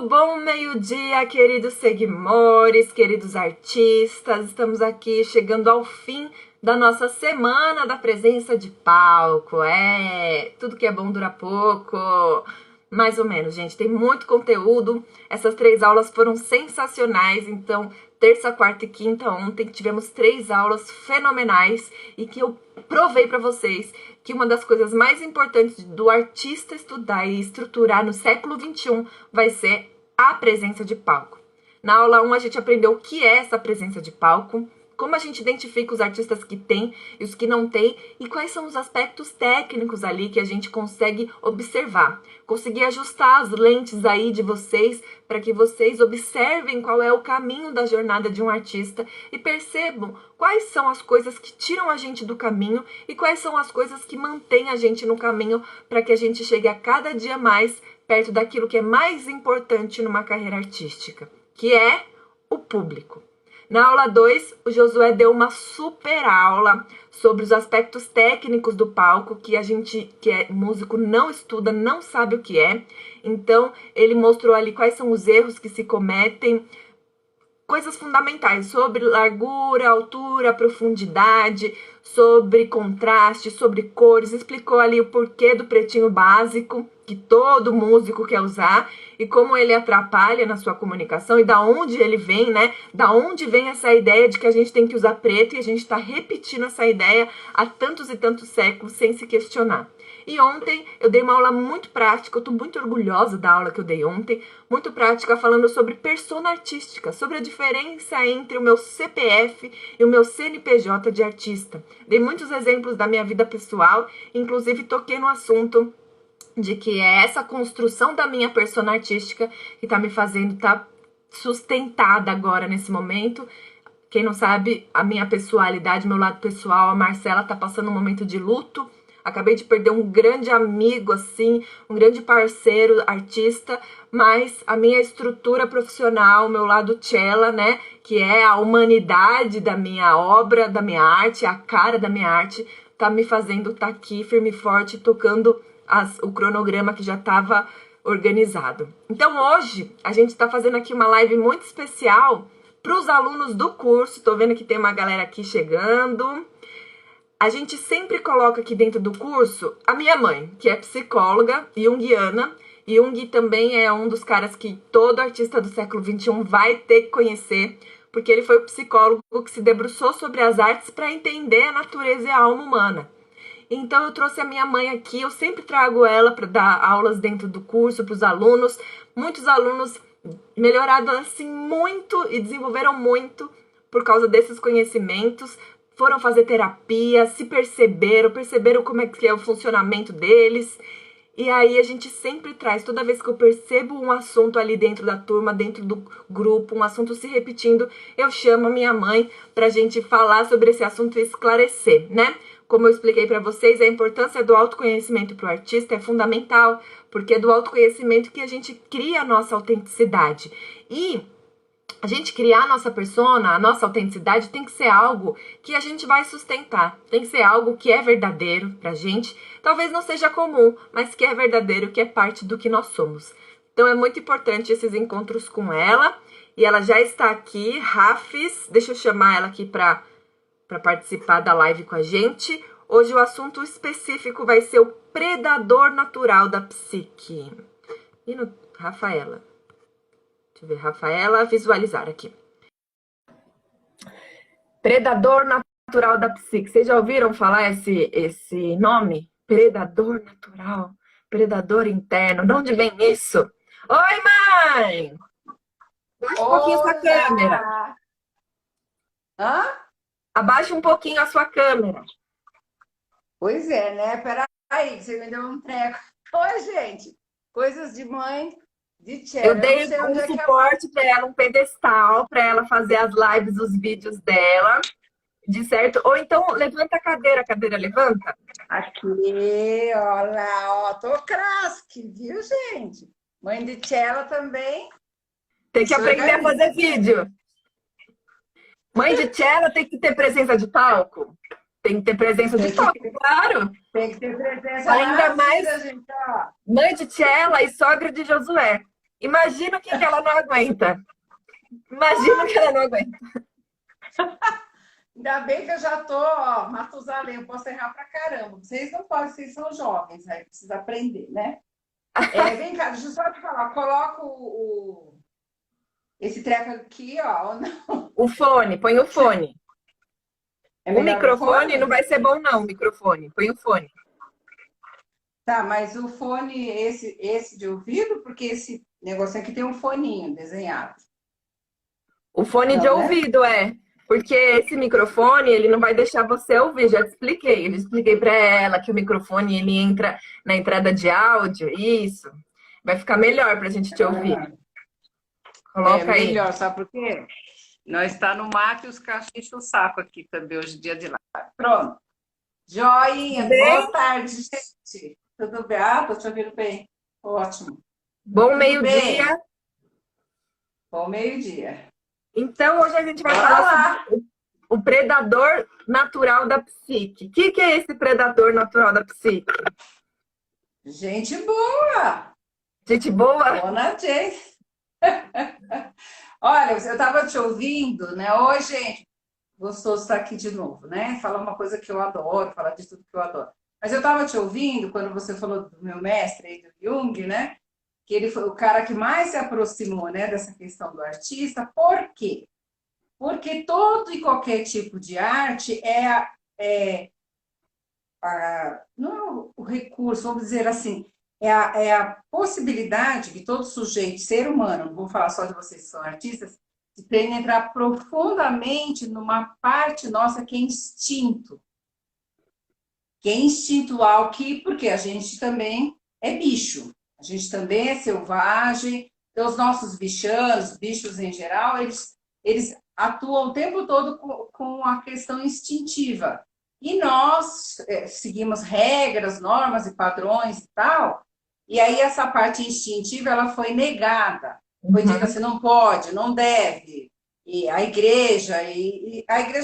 Bom meio-dia, queridos seguidores, queridos artistas. Estamos aqui chegando ao fim da nossa semana da presença de palco. Tudo que é bom dura pouco. Mais ou menos, gente. Tem muito conteúdo. Essas 3 aulas foram sensacionais. Então, terça, quarta e quinta ontem tivemos 3 aulas fenomenais e que eu provei para vocês que uma das coisas mais importantes do artista estudar e estruturar no século XXI vai ser a presença de palco. Na aula 1 a gente aprendeu o que é essa presença de palco, como a gente identifica os artistas que tem e os que não tem e quais são os aspectos técnicos ali que a gente consegue observar. Conseguir ajustar as lentes aí de vocês para que vocês observem qual é o caminho da jornada de um artista e percebam quais são as coisas que tiram a gente do caminho e quais são as coisas que mantêm a gente no caminho para que a gente chegue a cada dia mais perto daquilo que é mais importante numa carreira artística, que é o público. Na aula 2, o Josué deu uma super aula sobre os aspectos técnicos do palco, que a gente, que é músico, não estuda, não sabe o que é. Então, ele mostrou ali quais são os erros que se cometem, coisas fundamentais sobre largura, altura, profundidade, sobre contraste, sobre cores, explicou ali o porquê do pretinho básico, que todo músico quer usar, e como ele atrapalha na sua comunicação, e da onde ele vem, né? Da onde vem essa ideia de que a gente tem que usar preto, e a gente está repetindo essa ideia há tantos e tantos séculos sem se questionar. E ontem eu dei uma aula muito prática, eu estou muito orgulhosa da aula que eu dei ontem, muito prática, falando sobre persona artística, sobre a diferença entre o meu CPF e o meu CNPJ de artista. Dei muitos exemplos da minha vida pessoal, inclusive toquei no assunto de que é essa construção da minha persona artística que está me fazendo estar sustentada agora nesse momento. Quem não sabe, a minha pessoalidade, meu lado pessoal, a Marcela está passando um momento de luto. Acabei de perder um grande amigo, assim, um grande parceiro, artista, mas a minha estrutura profissional, meu lado cella, né, que é a humanidade da minha obra, da minha arte, a cara da minha arte, tá me fazendo estar aqui firme e forte, tocando o cronograma que já estava organizado. Então hoje a gente está fazendo aqui uma live muito especial para os alunos do curso. Estou vendo que tem uma galera aqui chegando. A gente sempre coloca aqui dentro do curso a minha mãe, que é psicóloga junguiana. Jung também é um dos caras que todo artista do século XXI vai ter que conhecer, porque ele foi o psicólogo que se debruçou sobre as artes para entender a natureza e a alma humana. Então eu trouxe a minha mãe aqui, eu sempre trago ela para dar aulas dentro do curso para os alunos. Muitos alunos melhoraram assim muito e desenvolveram muito por causa desses conhecimentos. Foram fazer terapia, se perceberam como é que é o funcionamento deles. E aí a gente sempre traz, toda vez que eu percebo um assunto ali dentro da turma, dentro do grupo, um assunto se repetindo, eu chamo a minha mãe pra gente falar sobre esse assunto e esclarecer, né? Como eu expliquei para vocês, a importância do autoconhecimento para o artista é fundamental, porque é do autoconhecimento que a gente cria a nossa autenticidade. E a gente criar a nossa persona, a nossa autenticidade, tem que ser algo que a gente vai sustentar. Tem que ser algo que é verdadeiro pra gente. Talvez não seja comum, mas que é verdadeiro, que é parte do que nós somos. Então é muito importante esses encontros com ela. E ela já está aqui, Rafis. Deixa eu chamar ela aqui para participar da live com a gente. Hoje o assunto específico vai ser o predador natural da psique. E no Rafaela. Deixa eu ver, Rafaela, visualizar aqui. Predador natural da psique. Vocês já ouviram falar esse nome? Predador natural, predador interno. De onde vem isso? Oi, mãe! Abaixa um pouquinho sua câmera. Hã? Abaixa um pouquinho a sua câmera. Pois é, né? Peraí, você me deu um treco. Oi, gente. Coisas de mãe, de Tchela. Eu dei um suporte para ela, um pedestal, para ela fazer as lives, os vídeos dela, de certo? Ou então, levanta a cadeira levanta. Aqui, ó lá, ó. Tô crasque, viu, gente? Mãe de Tchela também. Tem que aprender a fazer vídeo. Mãe de Tchela tem que ter presença de palco. Tem que ter presença de palco, claro. Tem que ter presença. Ainda mais vida, gente, ó. mãe de Tchela e sogra de Josué. Imagina o que que ela não aguenta. Imagina o que ela não aguenta. Ainda bem que eu já tô, ó, Matusalém, eu posso errar pra caramba. Vocês não podem, vocês são jovens, aí precisa aprender, né? Vem cá, deixa eu só te falar, coloca esse treco aqui, ó. O fone, põe o fone. É O melhor o microfone não fone? vai ser bom, não, o microfone. Põe o fone. Tá, mas o fone, esse de ouvido, porque esse negócio aqui tem um foninho desenhado. O fone de Não, né? ouvido é. Porque esse microfone, ele não vai deixar você ouvir, já te expliquei. Eu já expliquei para ela que o microfone, ele entra na entrada de áudio, isso. Vai ficar melhor pra gente te ouvir. Ah, é Coloca aí. melhor, sabe por quê? Nós está no mato e os cachorros enchem o saco aqui também hoje, dia de lá. Pronto. Tudo Joinha, boa bem? tarde, gente. Tudo bem? Ah, tô te ouvindo bem. Ótimo. Bom Tudo meio-dia. bem? Bom meio-dia. Então, hoje a gente vai Bora falar sobre lá. o predador natural da psique. O que é esse predador natural da psique? Gente boa. Gente boa? Dona Jace. Olha, eu estava te ouvindo, né? Oi, gente. Gostoso estar aqui de novo, né? Falar uma coisa que eu adoro, falar de tudo que eu adoro. Mas eu estava te ouvindo quando você falou do meu mestre aí, do Jung, né? Que ele foi o cara que mais se aproximou, né, dessa questão do artista. Por quê? Porque todo e qualquer tipo de arte não é o recurso, vamos dizer assim, é a possibilidade que todo sujeito, ser humano, não vou falar só de vocês que são artistas, de penetrar profundamente numa parte nossa que é instintual, porque a gente também é bicho, a gente também é selvagem, então os nossos bichanos, bichos em geral, eles atuam o tempo todo com a questão instintiva. E nós seguimos regras, normas e padrões e tal, e aí essa parte instintiva ela foi negada, foi dita Uhum. assim, não pode, não deve, e a igreja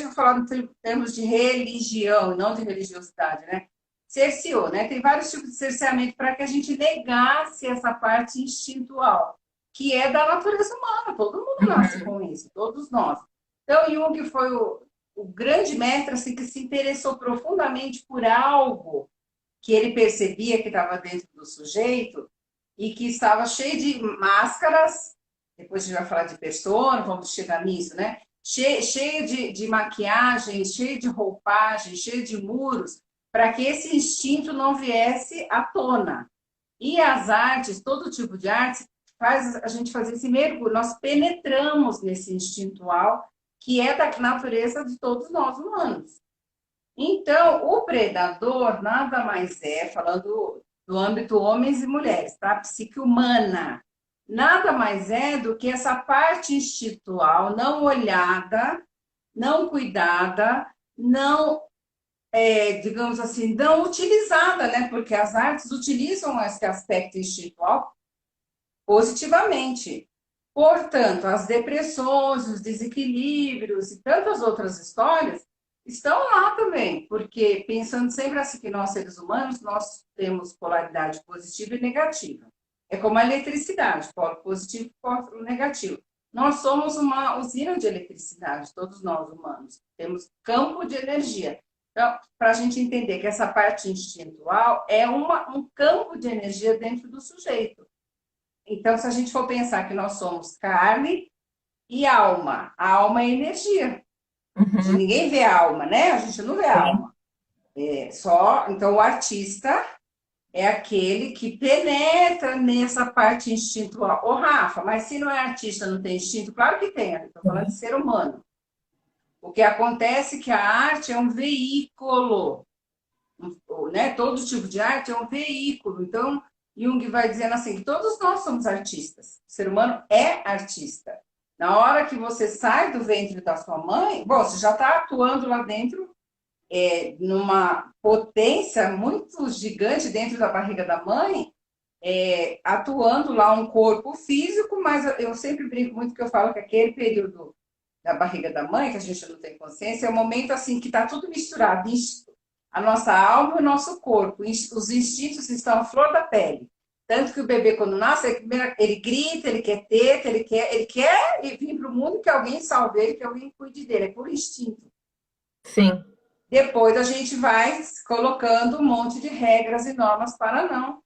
vou falar em termos de religião, não de religiosidade, né? Cerceou, né? Tem vários tipos de cerceamento para que a gente negasse essa parte instintual, que é da natureza humana, todo mundo nasce Uhum. com isso, todos nós. Então, Jung foi o grande mestre assim, que se interessou profundamente por algo que ele percebia que estava dentro do sujeito e que estava cheio de máscaras. Depois a gente vai falar de persona, vamos chegar nisso, né? Cheio de maquiagem, cheio de roupagem, cheio de muros, para que esse instinto não viesse à tona. E as artes, todo tipo de arte, faz a gente fazer esse mergulho. Nós penetramos nesse instintual que é da natureza de todos nós humanos. Então, o predador nada mais é, falando do âmbito homens e mulheres, tá? A psique humana, nada mais é do que essa parte instintual não olhada, não cuidada, não, digamos assim, não utilizada, né? Porque as artes utilizam esse aspecto instintual positivamente. Portanto, as depressões, os desequilíbrios e tantas outras histórias estão lá também, porque pensando sempre assim que nós seres humanos, nós temos polaridade positiva e negativa. É como a eletricidade, polo positivo e polo negativo. Nós somos uma usina de eletricidade, todos nós humanos. Temos campo de energia. Então, para a gente entender que essa parte instintual é um campo de energia dentro do sujeito. Então, se a gente for pensar que nós somos carne e alma, a alma é energia. Uhum. Ninguém vê a alma, né? A gente não vê a Sim. alma. Então, o artista é aquele que penetra nessa parte instintual. Ô, Rafa, mas se não é artista, não tem instinto? Claro que tem, estou falando de ser humano. O que acontece é que a arte é um veículo, né? Todo tipo de arte é um veículo. Então, Jung vai dizendo assim, que todos nós somos artistas. O ser humano é artista. Na hora que você sai do ventre da sua mãe, bom, você já está atuando lá dentro, numa potência muito gigante dentro da barriga da mãe, atuando lá um corpo físico, mas eu sempre brinco muito que eu falo que aquele período da barriga da mãe, que a gente não tem consciência, é um momento assim que está tudo misturado, a nossa alma e o nosso corpo, os instintos estão à flor da pele. Tanto que o bebê, quando nasce, ele grita, ele quer teta, ele quer vir para o mundo que alguém salve ele, que alguém cuide dele, é por instinto. Sim. Depois a gente vai colocando um monte de regras e normas para não.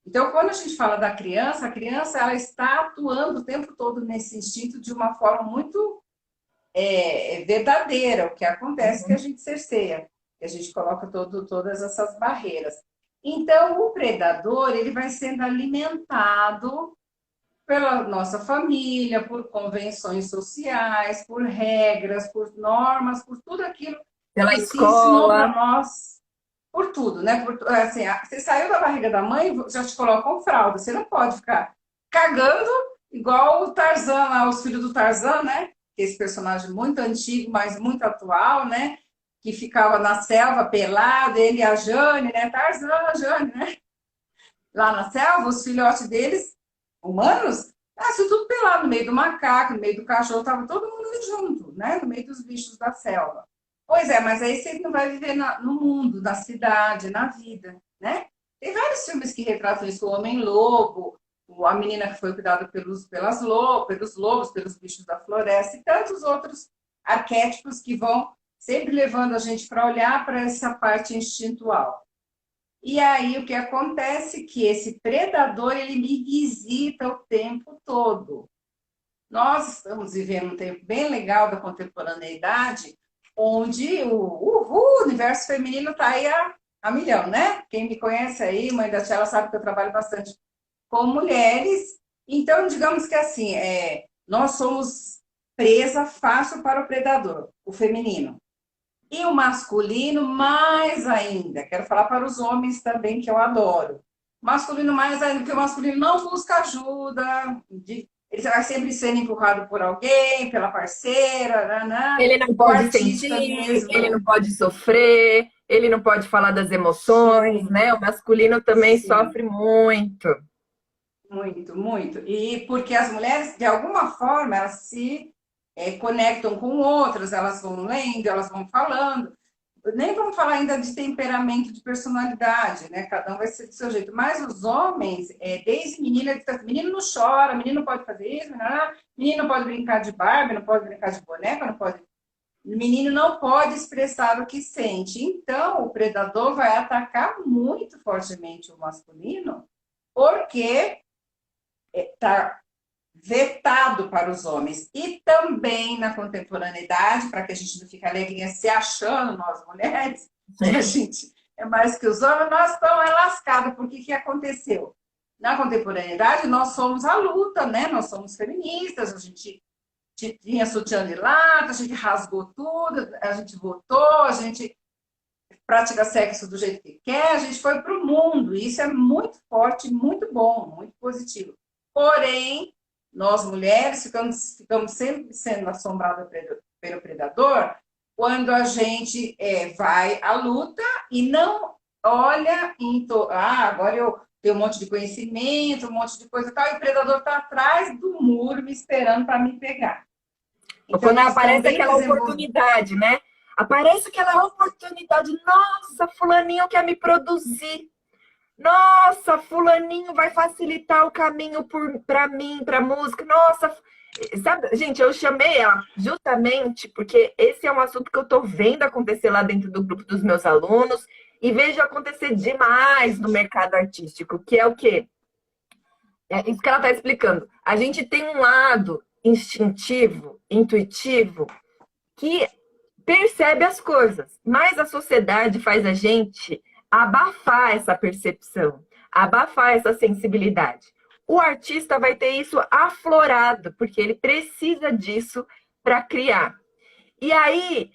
Então, quando a gente fala da criança, a criança ela está atuando o tempo todo nesse instinto de uma forma muito verdadeira. O que acontece é que a gente cerceia, que a gente coloca todas essas barreiras. Então, o predador ele vai sendo alimentado pela nossa família, por convenções sociais, por regras, por normas, por tudo aquilo Pela que se ensinou para escola. nós, por tudo, né? Assim, você saiu da barriga da mãe, já te colocam fralda. Você não pode ficar cagando igual o Tarzan, lá, os filhos do Tarzan, né? Esse personagem muito antigo, mas muito atual, né? Que ficava na selva pelado, ele e a Jane, né? Tarzan, a Jane, né? Lá na selva, os filhotes deles, humanos, nasceu tudo pelado, no meio do macaco, no meio do cachorro, tava todo mundo junto, né? No meio dos bichos da selva. Pois é, mas aí você não vai viver no mundo, na cidade, na vida, né? Tem vários filmes que retratam isso, o Homem-Lobo, a menina que foi cuidada pelos lobos, pelos bichos da floresta, e tantos outros arquétipos que vão sempre levando a gente para olhar para essa parte instintual. E aí o que acontece é que esse predador ele me visita o tempo todo. Nós estamos vivendo um tempo bem legal da contemporaneidade, onde o universo feminino está aí a milhão, né? Quem me conhece aí, mãe da Tchela, sabe que eu trabalho bastante com mulheres. Então, digamos que assim, nós somos presa fácil para o predador, o feminino. E o masculino, mais ainda. Quero falar para os homens também, que eu adoro. Masculino, mais ainda, porque o masculino não busca ajuda. Ele vai sempre sendo empurrado por alguém, pela parceira, Ele não o pode artista sentir, ele não mesmo. pode sofrer, ele não pode falar das emoções, Sim, né? O masculino também sim. sofre muito. Muito, muito. E porque as mulheres, de alguma forma, elas se conectam com outras, elas vão lendo, elas vão falando. Nem vamos falar ainda de temperamento, de personalidade, né? Cada um vai ser do seu jeito. Mas os homens, desde menina, menino não chora, menino não pode fazer isso, menino não pode brincar de Barbie, não pode brincar de boneca, não pode. O menino não pode expressar o que sente. Então, o predador vai atacar muito fortemente o masculino, porque está vetado para os homens. E também na contemporaneidade, para que a gente não fique alegrinha se achando, nós mulheres, que a gente é mais que os homens, nós estamos lascados. Por que aconteceu? Na contemporaneidade, nós somos a luta, né? Nós somos feministas, a gente tinha sutiã de lata, a gente rasgou tudo, a gente votou, a gente pratica sexo do jeito que quer, a gente foi para o mundo. E isso é muito forte, muito bom, muito positivo. Porém, nós mulheres ficamos sempre sendo assombradas pelo predador quando a gente vai à luta e não olha agora eu tenho um monte de conhecimento, um monte de coisa e tal, e o predador está atrás do muro me esperando para me pegar. Ou Então, quando nós aparece também aquela desenvolvemos. oportunidade, né? Aparece aquela oportunidade. Nossa, fulaninho quer me produzir. Nossa, fulaninho vai facilitar o caminho para mim, para música. Nossa, sabe, gente, eu chamei ela justamente porque esse é um assunto que eu tô vendo acontecer lá dentro do grupo dos meus alunos e vejo acontecer demais no mercado artístico, que é o quê? É isso que ela está explicando. A gente tem um lado instintivo, intuitivo, que percebe as coisas, mas a sociedade faz a gente abafar essa percepção, abafar essa sensibilidade. O artista vai ter isso aflorado, porque ele precisa disso para criar. E aí,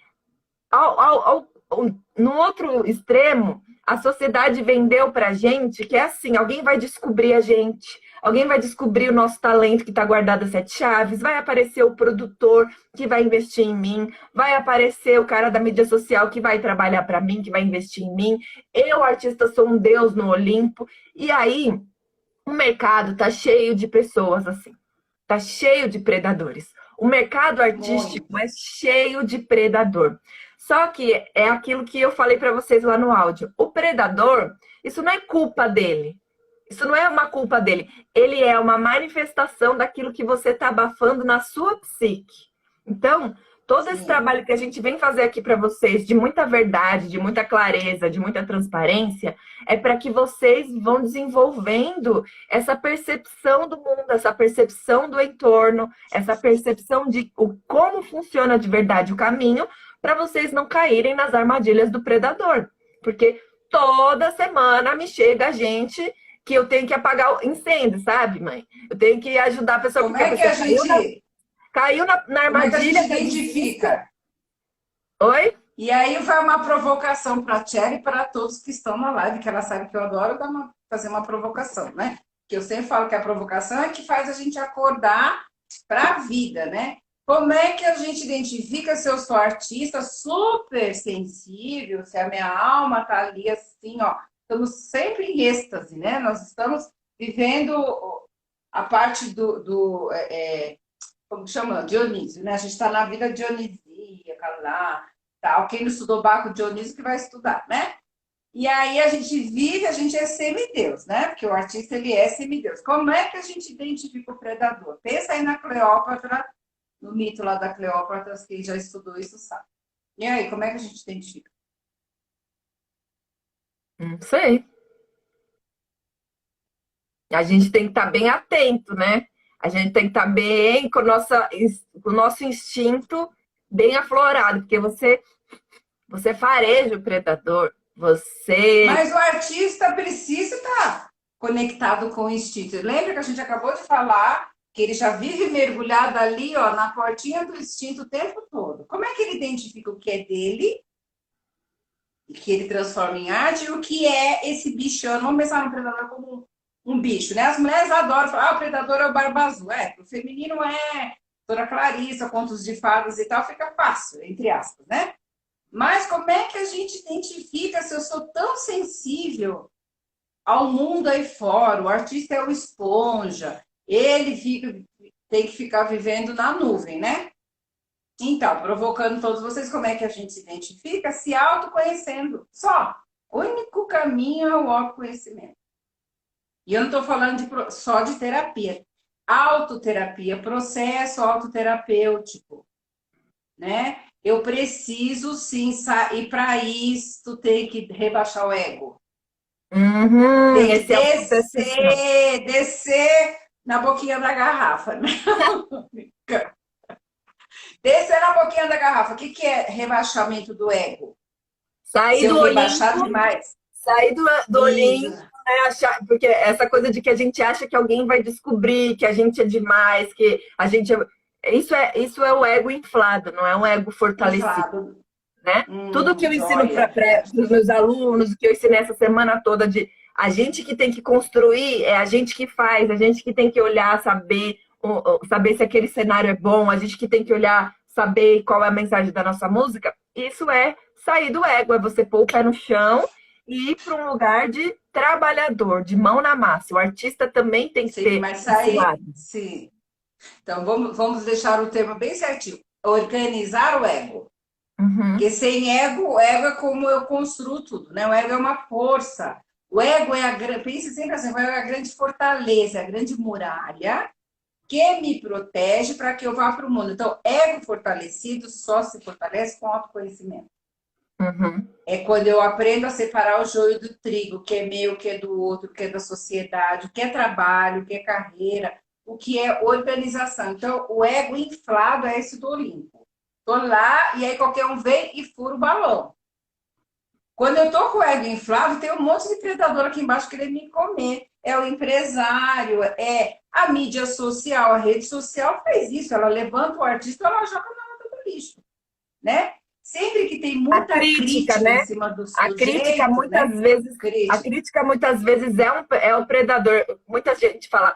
no outro extremo, a sociedade vendeu para a gente que é assim: alguém vai descobrir a gente, alguém vai descobrir o nosso talento que está guardado a sete chaves, vai aparecer o produtor que vai investir em mim, vai aparecer o cara da mídia social que vai trabalhar para mim, que vai investir em mim. Eu, artista, sou um deus no Olimpo. E aí, o mercado está cheio de pessoas assim, está cheio de predadores. O mercado artístico é Muito. cheio de predador. Só que é aquilo que eu falei para vocês lá no áudio. O predador, isso não é culpa dele. Isso não é uma culpa dele. Ele é uma manifestação daquilo que você está abafando na sua psique. Então, todo esse Sim. trabalho que a gente vem fazer aqui para vocês, de muita verdade, de muita clareza, de muita transparência, é para que vocês vão desenvolvendo essa percepção do mundo, essa percepção do entorno, essa percepção de como funciona de verdade o caminho, para vocês não caírem nas armadilhas do predador. Porque toda semana me chega a gente que eu tenho que apagar o incêndio, sabe, mãe? Eu tenho que ajudar a pessoa, Como porque a é que a pessoa gente, caiu na como é que a armadilha. gente identifica? Oi? E aí vai uma provocação para a Tchela e para todos que estão na live, que ela sabe que eu adoro fazer uma provocação, né? Que eu sempre falo que a provocação é que faz a gente acordar para a vida, né? Como é que a gente identifica se eu sou artista super sensível, se a minha alma está ali assim, ó. Estamos sempre em êxtase, né? Nós estamos vivendo a parte como chama? Dionísio, né? A gente está na vida dionisíaca lá, tal. Quem não estudou Baco Dionísio que vai estudar, né? E aí a gente vive, a gente é semideus, né? Porque o artista, ele é semideus. Como é que a gente identifica o predador? Pensa aí na Cleópatra, no mito lá da Cleópatra, quem já estudou isso sabe. E aí, como é que a gente identifica? Não sei. A gente tem que estar bem atento, né? A gente tem que estar bem com o nosso instinto bem aflorado, porque você fareja o predador, você. Mas o artista precisa estar conectado com o instinto. Lembra que a gente acabou de falar que ele já vive mergulhado ali, ó, na portinha do instinto o tempo todo. Como é que ele identifica o que é dele, e que ele transforma em arte, e o que é esse bichão? Vamos pensar no predador como um bicho, né? As mulheres adoram falar, o predador é o Barba Azul. O feminino é Dona Clarissa, contos de fadas e tal, fica fácil, entre aspas, né? Mas como é que a gente identifica se eu sou tão sensível ao mundo aí fora? O artista é o esponja, tem que ficar vivendo na nuvem, né? Então, provocando todos vocês, como é que a gente se identifica? Se autoconhecendo. Só. O único caminho é o autoconhecimento. E eu não estou falando só de terapia. Autoterapia, processo autoterapêutico, né? Eu preciso sim e para isso tem que rebaixar o ego. Tem que Esse é o processo. descer na boquinha da garrafa. Descer na boquinha da garrafa. O que é rebaixamento do ego? Sair Se eu do rebaixar Olimpo, demais. sair do Isso. Olimpo, né, porque essa coisa de que a gente acha que alguém vai descobrir que a gente é demais, que a gente isso é o ego inflado, não é um ego fortalecido, Inflado. né? Tudo que eu ensino Joia. para os meus alunos, o que eu ensinei essa semana toda de a gente que tem que construir, é a gente que faz, a gente que tem que olhar, saber se aquele cenário é bom, a gente que tem que olhar, saber qual é a mensagem da nossa música, isso é sair do ego, é você pôr o pé no chão e ir para um lugar de trabalhador, de mão na massa. O artista também tem que Sim, ter mas esse sair. lado. Sim. Então, vamos deixar o termo bem certinho. Organizar o ego. Uhum. Porque sem ego, o ego é como eu construo tudo, né? O ego é uma força. O ego pense sempre assim, o ego é a grande fortaleza, a grande muralha que me protege para que eu vá para o mundo. Então, ego fortalecido só se fortalece com autoconhecimento. Uhum. É quando eu aprendo a separar o joio do trigo, o que é meu, o que é do outro, o que é da sociedade, o que é trabalho, o que é carreira, o que é organização. Então, o ego inflado é esse do Olimpo. Tô lá e aí qualquer um vem e fura o balão. Quando eu tô com o ego inflado, tem um monte de predador aqui embaixo querendo me comer. É o empresário, é a mídia social, a rede social faz isso. Ela levanta o artista, ela joga na lata do lixo, né? Sempre que tem muita crítica, né? em cima do A crítica sujeito, muitas né? vezes, a crítica muitas vezes é o predador. Muita gente fala,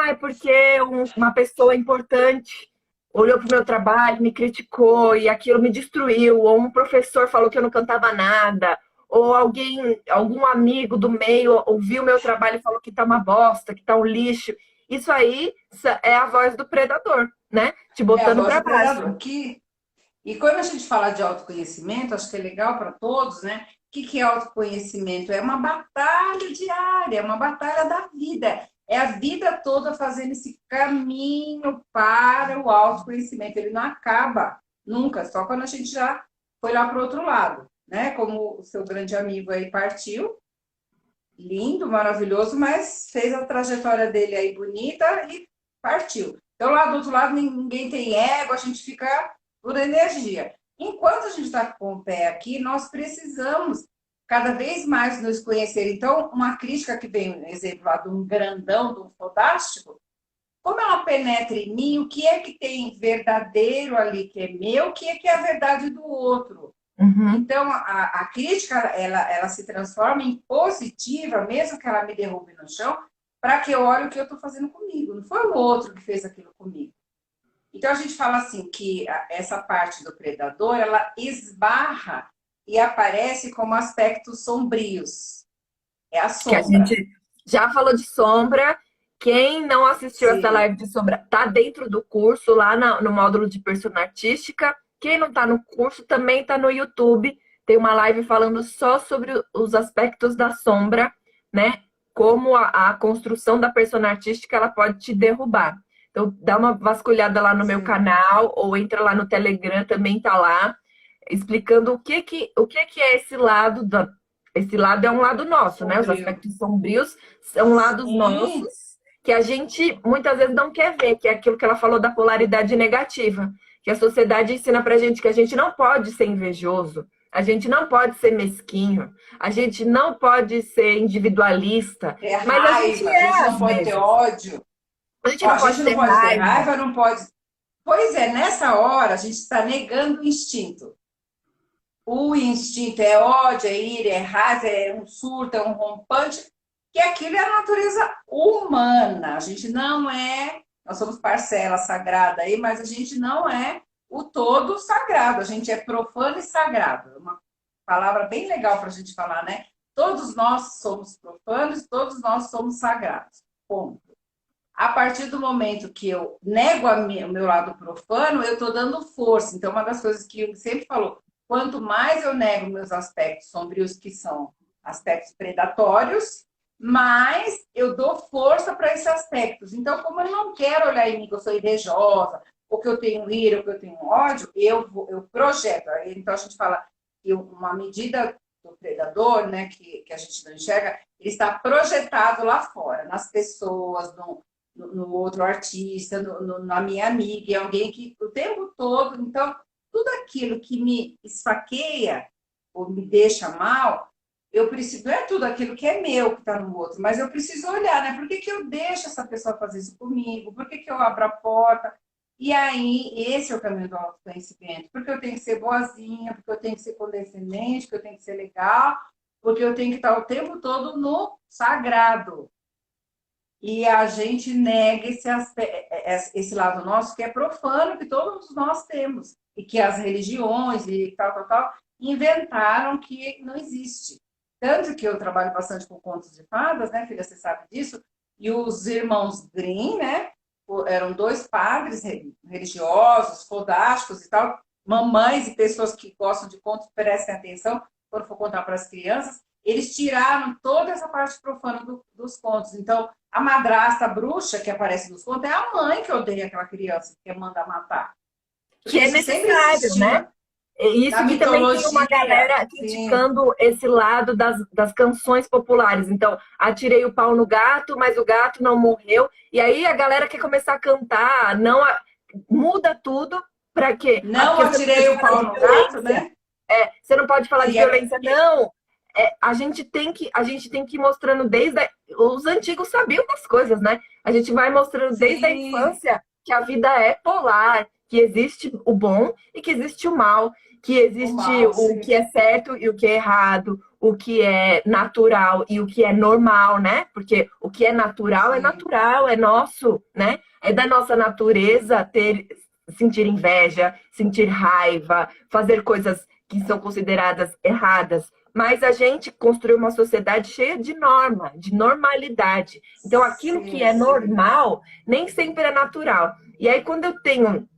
é porque uma pessoa importante olhou para o meu trabalho, me criticou e aquilo me destruiu, ou um professor falou que eu não cantava nada, ou algum amigo do meio ouviu meu trabalho e falou que tá uma bosta, que tá um lixo. Isso aí é a voz do predador, né? Te É a botando voz para do baixo. predador. E quando a gente fala de autoconhecimento, acho que é legal para todos, né? que é autoconhecimento? É uma batalha diária, é uma batalha da vida. É a vida toda fazendo esse caminho para o autoconhecimento. Ele não acaba nunca, só quando a gente já foi lá para o outro lado, né? Como o seu grande amigo aí partiu, lindo, maravilhoso, mas fez a trajetória dele aí bonita e partiu. Então, lá do outro lado, ninguém tem ego, a gente fica por energia. Enquanto a gente está com o pé aqui, nós precisamos cada vez mais nos conhecer. Então, uma crítica que vem, por exemplo, lá de um grandão, de um fodástico, como ela penetra em mim, o que é que tem verdadeiro ali que é meu, o que é a verdade do outro? Uhum. Então, a crítica, ela se transforma em positiva, mesmo que ela me derrube no chão, para que eu olhe o que eu estou fazendo comigo. Não foi o outro que fez aquilo comigo. Então, a gente fala assim, que essa parte do predador, ela esbarra e aparece como aspectos sombrios. É a Que a sombra. gente já falou de sombra. Quem não assistiu essa Sim, live de sombra, tá dentro do curso, lá no módulo de persona artística. Quem não tá no curso, também tá no YouTube. Tem uma live falando só sobre os aspectos da sombra, né? Como a construção da persona artística, ela pode te derrubar. Então, dá uma vasculhada lá no meu sim. canal, ou entra lá no Telegram, também tá lá, explicando o que que é esse lado da, esse lado é um lado nosso, né? Os Sombrio. aspectos sombrios são lados Sim, nossos que a gente muitas vezes não quer ver, que é aquilo que ela falou da polaridade negativa, que a sociedade ensina pra gente que a gente não pode ser invejoso, a gente não pode ser mesquinho, a gente não pode ser individualista, ter mas a gente raiva, a gente é não às pode ter vezes. ódio. A gente Ó, não a pode gente não ter pode ter raiva. raiva, não pode. Pois é, nessa hora a gente está negando o instinto. O instinto é ódio, é ira, é raiva, é um surto, é um rompante, que aquilo é a natureza humana. A gente não é, nós somos parcela sagrada aí, mas a gente não é o todo sagrado. A gente é profano e sagrado. É uma palavra bem legal para a gente falar, né? Todos nós somos profanos, todos nós somos sagrados. Ponto. A partir do momento que eu nego o meu lado profano, eu estou dando força. Então, uma das coisas que Jung sempre falou, quanto mais eu nego meus aspectos sombrios, que são aspectos predatórios, mais eu dou força para esses aspectos. Então, como eu não quero olhar em mim que eu sou invejosa, ou que eu tenho ira, ou que eu tenho ódio, eu projeto. Então, a gente fala que uma medida do predador, né, que a gente não enxerga, ele está projetado lá fora, nas pessoas, no outro artista, na minha amiga, em alguém que o tempo todo, então, tudo aquilo que me esfaqueia ou me deixa mal, eu preciso, não é tudo aquilo que é meu que está no outro, mas eu preciso olhar, né? Por que, que eu deixo essa pessoa fazer isso comigo? Por que, que eu abro a porta? E aí, esse é o caminho do autoconhecimento. Porque eu tenho que ser boazinha, porque eu tenho que ser condescendente, porque eu tenho que ser legal, porque eu tenho que estar o tempo todo no sagrado. E a gente nega esse lado nosso que é profano, que todos nós temos, e que as religiões e tal, inventaram que não existe. Tanto que eu trabalho bastante com contos de fadas, né, filha, você sabe disso, e os irmãos Grimm, né, eram dois padres religiosos, fodásticos e tal, mamães e pessoas que gostam de contos, prestem atenção, quando for contar para as crianças, eles tiraram toda essa parte profana dos contos. Então, a madrasta a bruxa que aparece nos contos é a mãe que odeia aquela criança, que quer mandar matar. Que Porque é isso sempre necessário, né? existiu. E Na isso que também tem uma mitologia, galera sim. criticando esse lado das canções populares. Então, atirei o pau no gato, mas o gato não morreu. E aí a galera quer começar a cantar, não muda tudo para quê? Ah, Não porque você não atirei pode o falar pau de no gato, violência. né? Você não pode falar de Sim, violência, não. A gente tem que ir mostrando os antigos sabiam das coisas, né? A gente vai mostrando desde a sim, infância que a vida é polar, que existe o bom e que existe o mal, que o existe mal, o que sim. é certo e o que é errado, o que é natural e o que é normal, né? Porque o que é Sim. natural, é nosso, né? É da nossa natureza sentir inveja, sentir raiva, fazer coisas que são consideradas erradas. Mas a gente construiu uma sociedade cheia de norma, de normalidade. Então, aquilo que Sim, é sim. normal nem sempre é natural. E aí, quando eu tenho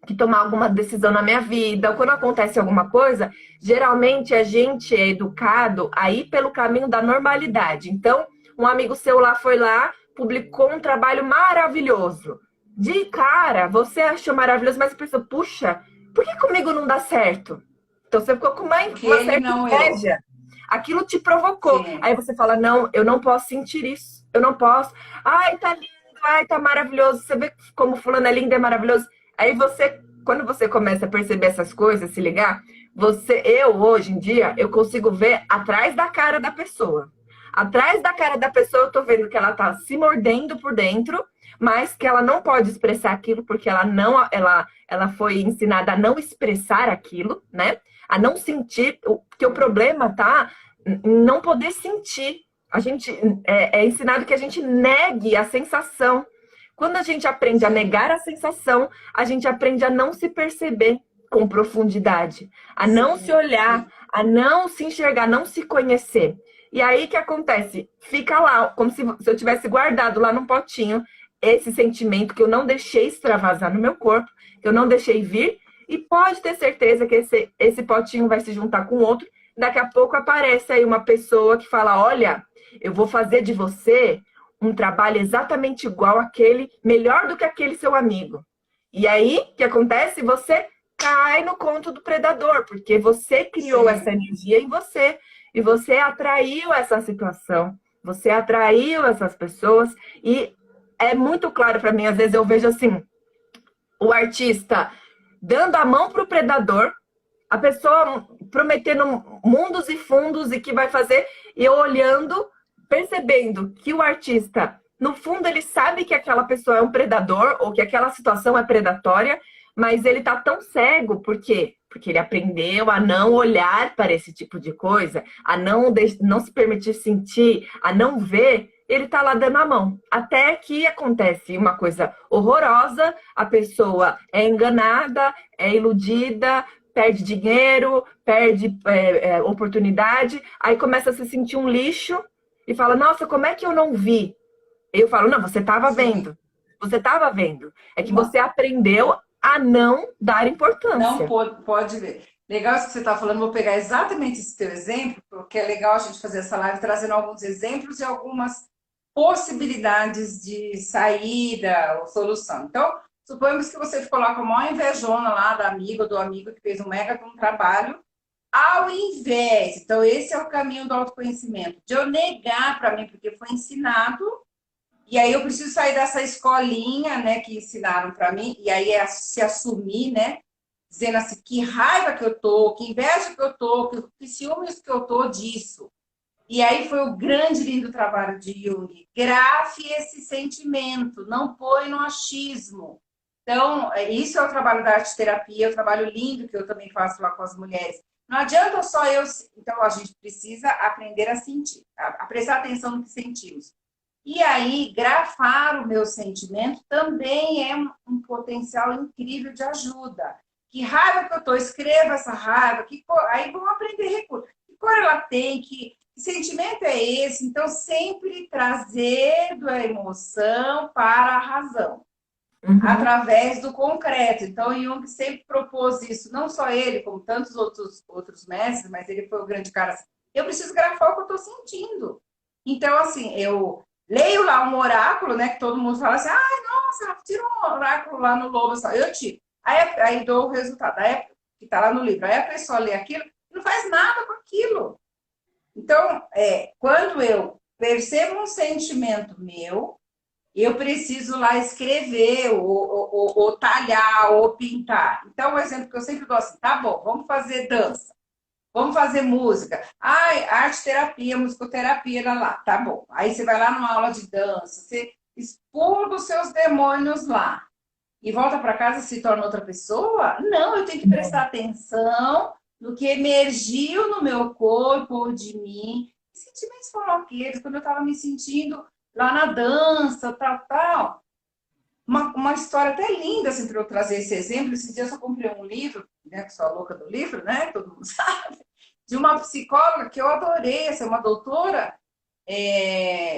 que tomar alguma decisão na minha vida, ou quando acontece alguma coisa, geralmente a gente é educado a ir pelo caminho da normalidade. Então, um amigo seu lá foi lá, publicou um trabalho maravilhoso. De cara, você achou maravilhoso, mas pensou, puxa, por que comigo não dá certo? Então você ficou com Porque uma ele certa não eu. inveja. Aquilo te provocou. Sim, Aí você fala, não, eu não posso sentir isso. Eu não posso. Ai, tá lindo, ai, tá maravilhoso. Você vê como fulano é lindo, é maravilhoso. Aí você, quando você começa a perceber essas coisas, se ligar, eu hoje em dia, eu consigo ver atrás da cara da pessoa. Atrás da cara da pessoa, eu tô vendo que ela tá se mordendo por dentro, mas que ela não pode expressar aquilo porque ela foi ensinada a não expressar aquilo, né? A não sentir, porque o problema tá em não poder sentir. A gente é ensinado que a gente negue a sensação. Quando a gente aprende a sim, negar a sensação, a gente aprende a não se perceber com profundidade, a não se sim, olhar, sim. a não se enxergar, não se conhecer. E aí que acontece? Fica lá, como se eu tivesse guardado lá num potinho esse sentimento que eu não deixei extravasar no meu corpo, que eu não deixei vir, e pode ter certeza que esse potinho vai se juntar com outro. Daqui a pouco aparece aí uma pessoa que fala: olha, eu vou fazer de você um trabalho exatamente igual àquele, melhor do que aquele seu amigo. E aí, o que acontece? Você cai no conto do predador, porque você criou essa Sim. energia em você e você atraiu essa situação, você atraiu essas pessoas e é muito claro para mim, às vezes eu vejo assim, o artista dando a mão para o predador, a pessoa prometendo mundos e fundos e que vai fazer, e eu olhando, percebendo que o artista, no fundo, ele sabe que aquela pessoa é um predador ou que aquela situação é predatória, mas ele tá tão cego, por quê? Porque ele aprendeu a não olhar para esse tipo de coisa, a não se permitir sentir, a não ver, ele tá lá dando a mão. Até que acontece uma coisa horrorosa, a pessoa é enganada, é iludida, perde dinheiro, perde oportunidade, aí começa a se sentir um lixo e fala: Nossa, como é que eu não vi? Eu falo: Não, você estava Sim. vendo. Você estava vendo. É que Uma, você aprendeu a não dar não importância. pode ver. Legal isso que você está falando, vou pegar exatamente esse teu exemplo, porque é legal a gente fazer essa live trazendo alguns exemplos e algumas possibilidades de saída ou solução. Então, suponhamos que você ficou lá com a maior invejona lá da amiga ou do amigo que fez um mega de um trabalho, ao invés, então esse é o caminho do autoconhecimento, de eu negar para mim, porque foi ensinado. E aí eu preciso sair dessa escolinha, né, que ensinaram para mim, e aí é se assumir, né, dizendo assim, que raiva que eu tô, que inveja que eu tô, que ciúmes que eu tô disso. E aí foi o grande lindo trabalho de Jung. Grafe esse sentimento, não põe no achismo. Então, isso é o trabalho da arte terapia, é o trabalho lindo que eu também faço lá com as mulheres. Não adianta só eu. Então, a gente precisa aprender a sentir, a prestar atenção no que sentimos. E aí, grafar o meu sentimento também é um potencial incrível de ajuda. Que raiva que eu estou, escreva essa raiva, aí vão aprender recursos. Que cor ela tem, que sentimento é esse? Então, sempre trazendo a emoção para a razão, Uhum. através do concreto. Então, Jung sempre propôs isso, não só ele, como tantos outros mestres, mas ele foi o grande cara. Eu preciso grafar o que eu estou sentindo. Então, assim, eu leio lá um oráculo, né? Que todo mundo fala assim, ai, nossa, tira um oráculo lá no lobo. Eu tiro. Aí dou o resultado. Aí, que está lá no livro. Aí a pessoa lê aquilo e não faz nada com aquilo. Então, quando eu percebo um sentimento meu, eu preciso lá escrever, ou talhar, ou pintar. Então, o exemplo que eu sempre dou assim, tá bom, vamos fazer dança, vamos fazer música. Ai, arte terapia, musicoterapia, lá, tá bom. Aí você vai lá numa aula de dança, você expurga os seus demônios lá e volta para casa e se torna outra pessoa? Não, eu tenho que prestar atenção no que emergiu no meu corpo ou de mim. Que sentimentos foram aqueles quando eu estava me sentindo lá na dança, tal, tal. Uma história até linda, assim, para eu trazer esse exemplo. Esses dias eu comprei um livro, né, que sou a louca do livro, né, todo mundo sabe, de uma psicóloga que eu adorei, essa é uma doutora,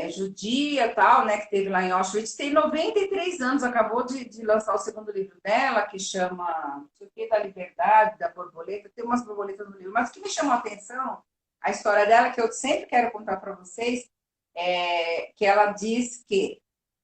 judia, tal, né, que teve lá em Auschwitz, tem 93 anos, acabou de lançar o segundo livro dela, que chama não sei o que, da liberdade, da borboleta, tem umas borboletas no livro, mas o que me chamou a atenção, a história dela, que eu sempre quero contar para vocês, que ela diz que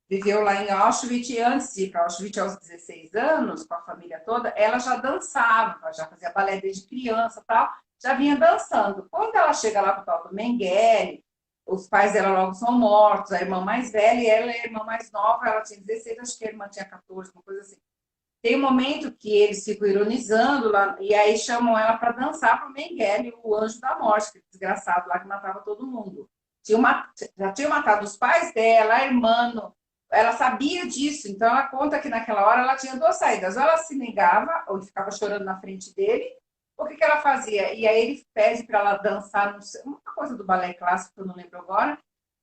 viveu lá em Auschwitz e antes de ir para Auschwitz aos 16 anos, com a família toda, ela já dançava, já fazia balé desde criança, tal, já vinha dançando. Quando ela chega lá para o tal do Mengele, os pais dela logo são mortos, a irmã mais velha e ela é a irmã mais nova, ela tinha 16, acho que a irmã tinha 14, uma coisa assim. Tem um momento que eles ficam ironizando lá, e aí chamam ela para dançar para o Mengele, o anjo da morte, que desgraçado lá que matava todo mundo. Já tinha matado os pais dela, a irmã, ela sabia disso, então ela conta que naquela hora ela tinha duas saídas, ou ela se negava, ou ficava chorando na frente dele, o que ela fazia? E aí ele pede para ela dançar, uma coisa do balé clássico, que eu não lembro agora,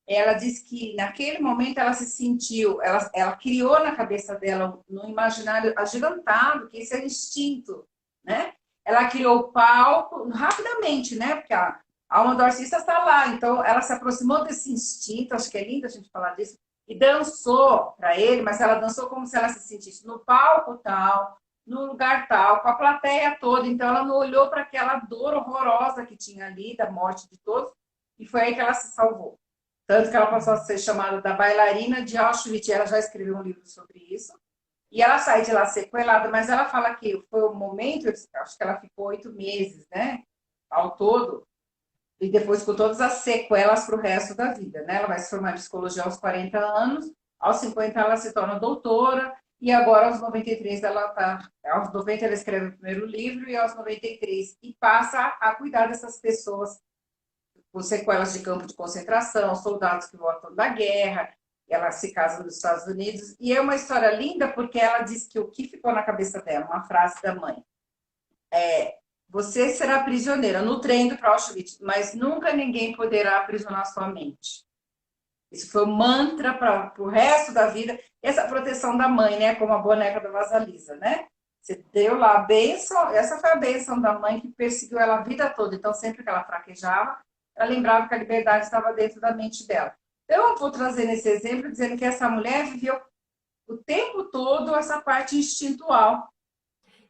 ela diz que naquele momento ela se sentiu, ela criou na cabeça dela, no imaginário agigantado, que esse é o instinto, né? Ela criou o palco rapidamente, né? Porque a alma do artista está lá, então ela se aproximou desse instinto, acho que é lindo a gente falar disso, e dançou para ele, mas ela dançou como se ela se sentisse no palco tal, no lugar tal, com a plateia toda. Então ela não olhou para aquela dor horrorosa que tinha ali, da morte de todos, e foi aí que ela se salvou. Tanto que ela passou a ser chamada da bailarina de Auschwitz, ela já escreveu um livro sobre isso. E ela sai de lá sequelada, mas ela fala que foi um momento, acho que ela ficou 8 meses, né, ao todo, e depois com todas as sequelas para o resto da vida, né? Ela vai se formar em psicologia aos 40 anos, aos 50 ela se torna doutora, e agora aos 93 ela tá, aos 90 ela escreve o primeiro livro, e aos 93 e passa a cuidar dessas pessoas com sequelas de campo de concentração, soldados que voltam da guerra, ela se casa nos Estados Unidos, e é uma história linda porque ela diz que o que ficou na cabeça dela, uma frase da mãe, você será prisioneira no trem do Auschwitz, mas nunca ninguém poderá aprisionar sua mente. Isso foi um mantra para o resto da vida. Essa proteção da mãe, né? Como a boneca da Vasalisa, né? Você deu lá a bênção, essa foi a bênção da mãe que perseguiu ela a vida toda. Então, sempre que ela fraquejava, ela lembrava que a liberdade estava dentro da mente dela. Então, eu vou trazer nesse exemplo, dizendo que essa mulher viveu o tempo todo essa parte instintual,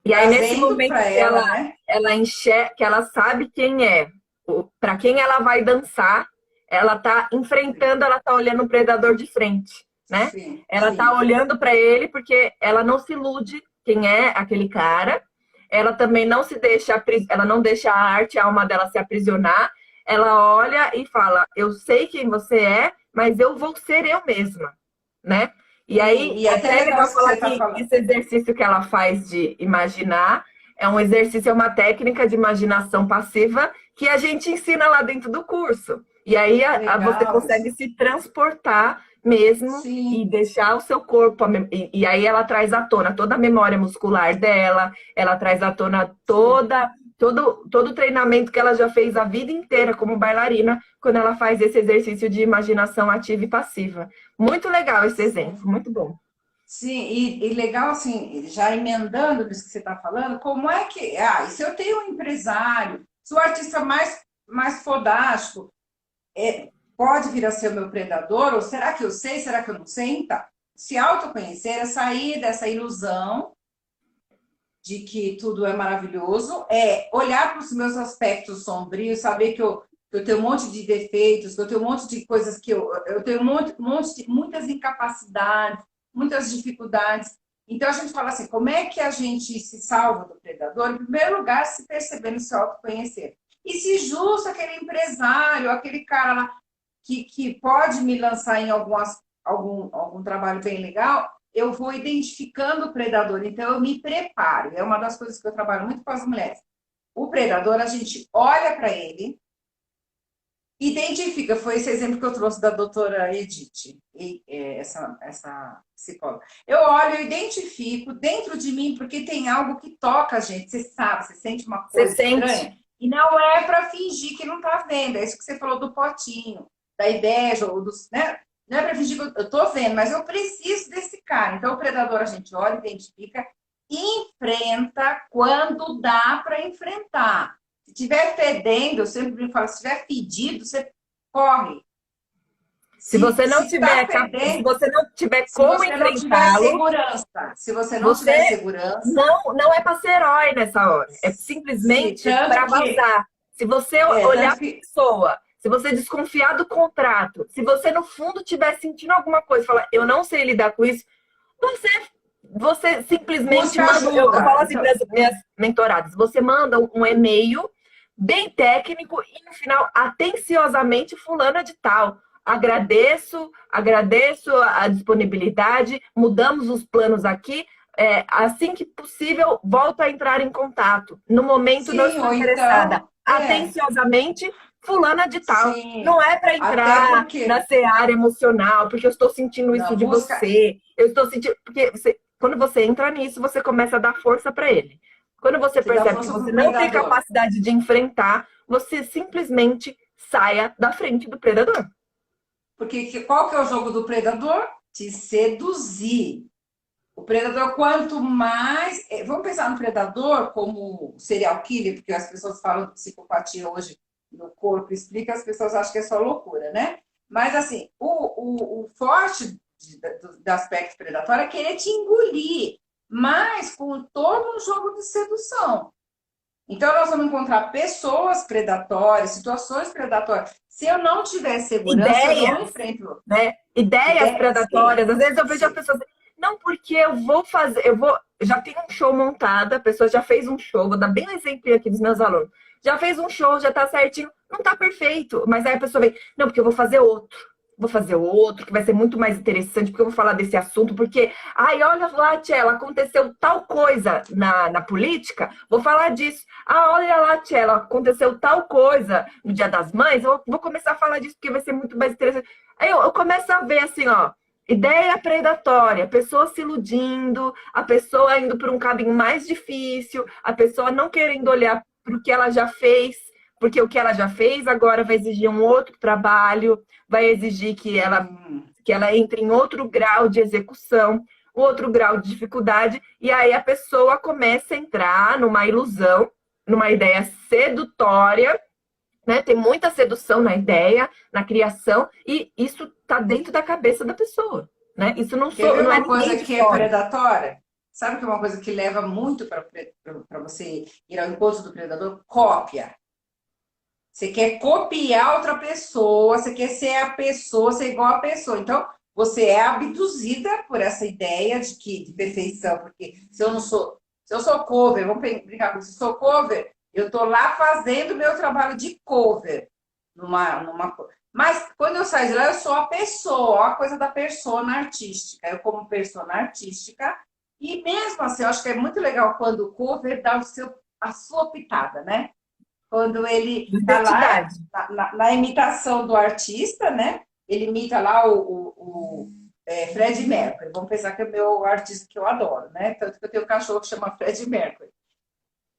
E aí, nesse trazendo momento para que ela, né? ela enxerga, que ela sabe quem é, para quem ela vai dançar, ela tá enfrentando, ela tá olhando o predador de frente, né? Sim, Ela tá sim. olhando para ele porque ela não se ilude quem é aquele cara. Ela também não se deixa, ela não deixa a arte, a alma dela se aprisionar. Ela olha e fala: "Eu sei quem você é, mas eu vou ser eu mesma", né? E aí, E é até até legal legal isso que falar você está que falando. esse exercício que ela faz de imaginar é um exercício, é uma técnica de imaginação passiva que a gente ensina lá dentro do curso. E aí você Legal consegue isso. se transportar mesmo e Sim, deixar o seu corpo. E aí ela traz à tona toda a memória muscular dela, ela traz à tona sim. todo o treinamento que ela já fez a vida inteira como bailarina, quando ela faz esse exercício de imaginação ativa e passiva. Muito legal esse exemplo, Sim. muito bom. Sim, e legal assim, já emendando nisso que você está falando, como é que. Ah, e se eu tenho um empresário, se o artista mais fodástico pode vir a ser o meu predador, ou será que eu sei, será que eu não sei? Então, se autoconhecer é sair dessa ilusão de que tudo é maravilhoso, é olhar para os meus aspectos sombrios, saber que eu tenho um monte de defeitos, que eu tenho um monte de coisas que eu tenho monte de muitas incapacidades, muitas dificuldades. Então a gente fala assim, como é que a gente se salva do predador? Em primeiro lugar, se percebendo, se autoconhecer. E se justo aquele empresário, aquele cara lá que pode me lançar em algum trabalho bem legal, eu vou identificando o predador, então eu me preparo. É uma das coisas que eu trabalho muito com as mulheres. O predador, a gente olha para ele, identifica, foi esse exemplo que eu trouxe da doutora Edith, essa psicóloga. Eu olho, eu identifico dentro de mim, porque tem algo que toca a gente, você sabe, você sente uma Você coisa sente? estranha, e não é para fingir que não está vendo, é isso que você falou do potinho, da inveja, ou dos, né? Não é para fingir que eu estou vendo, mas eu preciso desse cara. Então, o predador a gente olha, identifica, enfrenta quando dá para enfrentar. Se tiver fedendo, eu sempre falo, se tiver fedido, você corre. Se você não Se tá tiver, se perdendo, você não tiver se como você não tiver enfrentá-lo, segurança, se você não tiver você segurança, não é para ser herói nessa hora. É se, simplesmente tanto para que, vazar. Se você tanto olhar para a que, pessoa, se você desconfiar do contrato, se você no fundo estiver sentindo alguma coisa, falar, eu não sei lidar com isso, você, você simplesmente busca manda. Eu ajuda. falo assim Então, para as minhas mentoradas: você manda um e-mail bem técnico e no final, atenciosamente, fulana de tal. Agradeço a disponibilidade, mudamos os planos aqui. Assim que possível, volto a entrar em contato. No momento, não sim, estou ou interessada. então, Atenciosamente, fulana de tal. sim, Não é para até entrar na porque, seara emocional, porque eu estou sentindo isso não, de busca, você. Eu estou sentindo. Porque quando você entra nisso, você começa a dar força para ele. Quando você você dá percebe que força você pro não tem predador. capacidade de enfrentar, você simplesmente saia da frente do predador. Porque qual que é o jogo do predador? Te seduzir. O predador, quanto mais. Vamos pensar no predador como serial killer, porque as pessoas falam de psicopatia hoje no corpo, explica, as pessoas acham que é só loucura, né? Mas, assim, o forte do aspecto predatório é querer te engolir, mas com todo um jogo de sedução. Então, nós vamos encontrar pessoas predatórias, situações predatórias. Se eu não tiver segurança, eu não Ideias, enfrento né? Ideias ideias. predatórias. Às vezes eu vejo a Sim. pessoa assim, não, porque eu vou fazer, eu vou. Já tem um show montado, a pessoa já fez um show, vou dar bem um exemplo aqui dos meus alunos. Já fez um show, já tá certinho, não tá perfeito, mas aí a pessoa vem, não, porque eu vou fazer outro. Vou fazer outro, que vai ser muito mais interessante, porque eu vou falar desse assunto, porque, ai, olha lá, Tchela, aconteceu tal coisa na política, vou falar disso. Ah, olha lá, Tchela, aconteceu tal coisa no Dia das Mães, eu vou começar a falar disso, porque vai ser muito mais interessante. Aí eu começo a ver assim, ó, ideia predatória, a pessoa se iludindo, a pessoa indo por um caminho mais difícil, a pessoa não querendo olhar para o que ela já fez, porque o que ela já fez agora vai exigir um outro trabalho, vai exigir que ela entre em outro grau de execução, outro grau de dificuldade, e aí a pessoa começa a entrar numa ilusão, numa ideia sedutória, né? Tem muita sedução na ideia, na criação, e isso está dentro da cabeça da pessoa. Né? Isso Quer ver não é uma ninguém coisa de que é fora. predatória? Sabe que é uma coisa que leva muito para você ir ao encontro do predador? Cópia. Você quer copiar outra pessoa, você quer ser a pessoa, ser igual a pessoa. Então, você é abduzida por essa ideia de perfeição, porque se eu sou cover, vamos brincar com isso, se eu sou cover, eu tô lá fazendo meu trabalho de cover mas quando eu saio de lá, eu sou a pessoa, ó, a coisa da persona artística. Eu como persona artística, e mesmo assim, eu acho que é muito legal quando o cover dá a sua pitada, né? Quando ele está lá Identidade. na imitação do artista, né? Ele imita lá Fred Mercury. Vamos pensar que é o meu artista que eu adoro, né? Tanto que eu tenho um cachorro que chama Fred Mercury.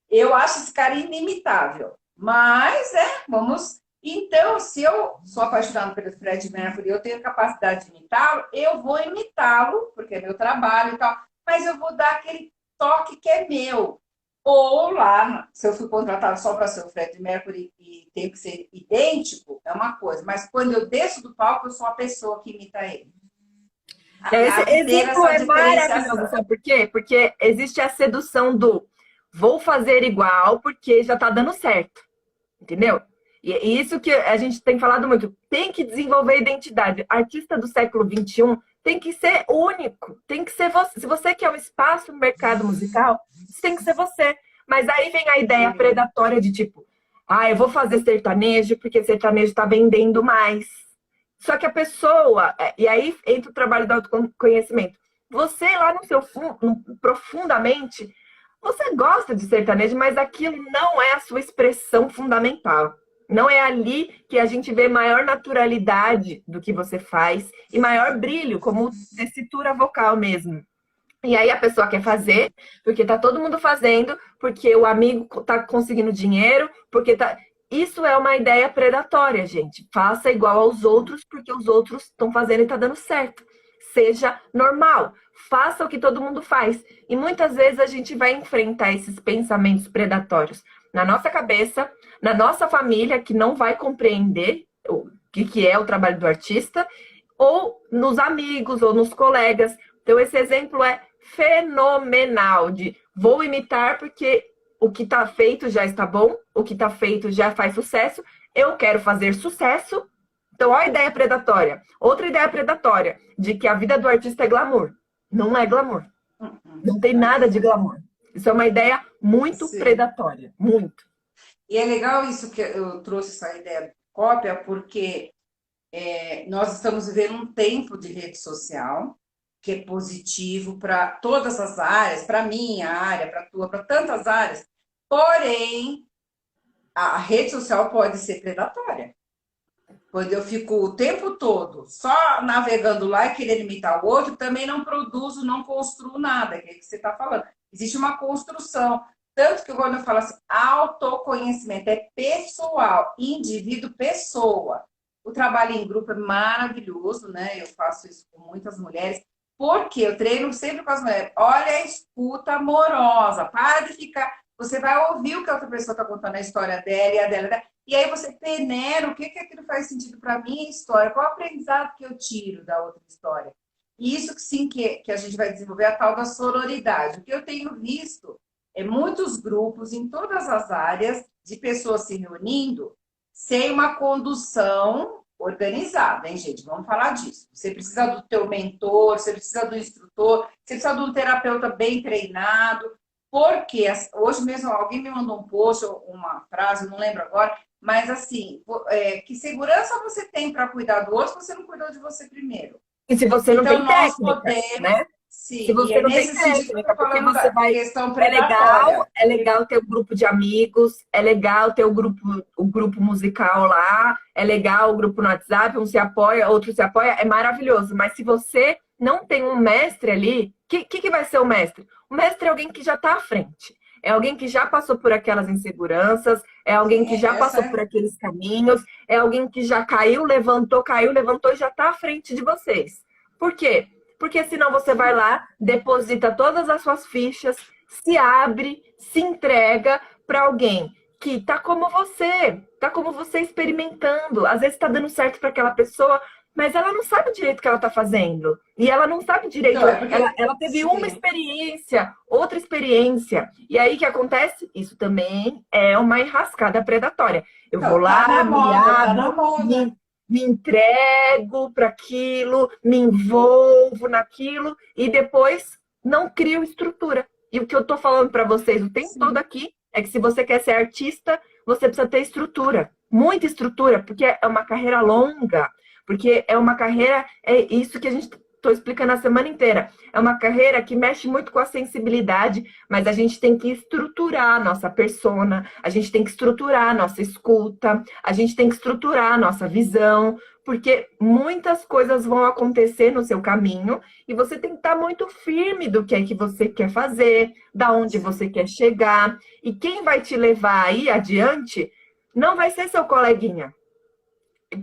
Eu acho esse cara inimitável. Mas, vamos. Então, se eu sou apaixonada pelo Fred Mercury e eu tenho capacidade de imitá-lo, eu vou imitá-lo, porque é meu trabalho e tal, mas eu vou dar aquele toque que é meu. Ou lá, se eu fui contratado só para ser o Fred Mercury e tem que ser idêntico, é uma coisa. Mas quando eu desço do palco, eu sou a pessoa que imita ele. Esse Há que ter exemplo essa é maravilhoso, diferenciação. sabe por quê? Porque existe a sedução do vou fazer igual porque já está dando certo, entendeu? E isso que a gente tem falado muito, tem que desenvolver identidade. Artista do século XXI tem que ser único, tem que ser você. Se você quer um espaço no mercado musical, isso tem que ser você. Mas aí vem a ideia Sim. predatória de tipo, eu vou fazer sertanejo porque sertanejo está vendendo mais. Só que a pessoa, e aí entra o trabalho do autoconhecimento. Você lá no seu fundo, profundamente, você gosta de sertanejo, mas aquilo não é a sua expressão fundamental. Não é ali que a gente vê maior naturalidade do que você faz e maior brilho, como tessitura vocal mesmo. E aí a pessoa quer fazer, porque tá todo mundo fazendo, porque o amigo tá conseguindo dinheiro, porque tá. Isso é uma ideia predatória, gente. Faça igual aos outros, porque os outros estão fazendo e tá dando certo. Seja normal. Faça o que todo mundo faz. E muitas vezes a gente vai enfrentar esses pensamentos predatórios na nossa cabeça, na nossa família, que não vai compreender o que é o trabalho do artista, ou nos amigos, ou nos colegas. Então, esse exemplo é fenomenal de vou imitar porque o que está feito já está bom, o que está feito já faz sucesso, eu quero fazer sucesso. Então, olha a ideia predatória. Outra ideia predatória, de que a vida do artista é glamour. Não é glamour. Não tem Não nada é, de né? glamour. Isso é uma ideia muito Sim. predatória. Muito. E é legal isso que eu trouxe essa ideia de cópia, porque nós estamos vivendo um tempo de rede social que é positivo para todas as áreas, para minha área, para a tua, para tantas áreas. Porém, a rede social pode ser predatória. Quando eu fico o tempo todo só navegando lá e querendo imitar o outro, também não produzo, não construo nada, que é o que você está falando. Existe uma construção. Tanto que quando eu falo assim, autoconhecimento é pessoal, indivíduo, pessoa. O trabalho em grupo é maravilhoso, né? Eu faço isso com muitas mulheres, porque eu treino sempre com as mulheres. Olha a escuta amorosa, para de ficar. Você vai ouvir o que a outra pessoa está contando a história dela e a dela. E aí você peneira o que aquilo faz sentido para a minha história, qual o aprendizado que eu tiro da outra história. E isso que sim que a gente vai desenvolver a tal da sororidade. O que eu tenho visto é muitos grupos em todas as áreas de pessoas se reunindo sem uma condução organizada, hein, gente? Vamos falar disso. Você precisa do teu mentor, você precisa do instrutor, você precisa de um terapeuta bem treinado, porque hoje mesmo alguém me mandou um post, uma frase, não lembro agora, mas assim, que segurança você tem para cuidar do outro se você não cuidou de você primeiro? E se você não Então, tem nós técnica, podemos, né? Se sim, e você é não tem nesse sentido que eu técnica, estou porque falando você da vai. questão predatória. É legal ter um grupo de amigos, é legal ter o grupo musical lá, é legal o grupo no WhatsApp, um se apoia, outro se apoia, é maravilhoso. Mas se você não tem um mestre ali, que vai ser o mestre? O mestre é alguém que já está à frente. É alguém que já passou por aquelas inseguranças, é alguém Sim, que já essa passou por aqueles caminhos, é alguém que já caiu, levantou e já está à frente de vocês. Por quê? Porque senão você vai lá, deposita todas as suas fichas, se abre, se entrega para alguém que tá como você experimentando. Às vezes está dando certo para aquela pessoa, mas ela não sabe direito o que ela está fazendo. E ela não sabe então, direito. é porque, Ela teve uma sim, experiência, outra experiência. E aí o que acontece? Isso também é uma enrascada predatória. Eu vou então, tá lá, na me moda, tá na abro, moda. me entrego para aquilo, me envolvo naquilo e depois não crio estrutura. E o que eu estou falando para vocês o tempo todo Sim. aqui é que se você quer ser artista, você precisa ter estrutura, muita estrutura, porque é uma carreira longa, porque é uma carreira, é isso que a gente estou explicando a semana inteira. É uma carreira que mexe muito com a sensibilidade, mas a gente tem que estruturar a nossa persona, a gente tem que estruturar a nossa escuta, a gente tem que estruturar a nossa visão, porque muitas coisas vão acontecer no seu caminho e você tem que estar muito firme do que é que você quer fazer, da onde você quer chegar. E quem vai te levar aí adiante não vai ser seu coleguinha.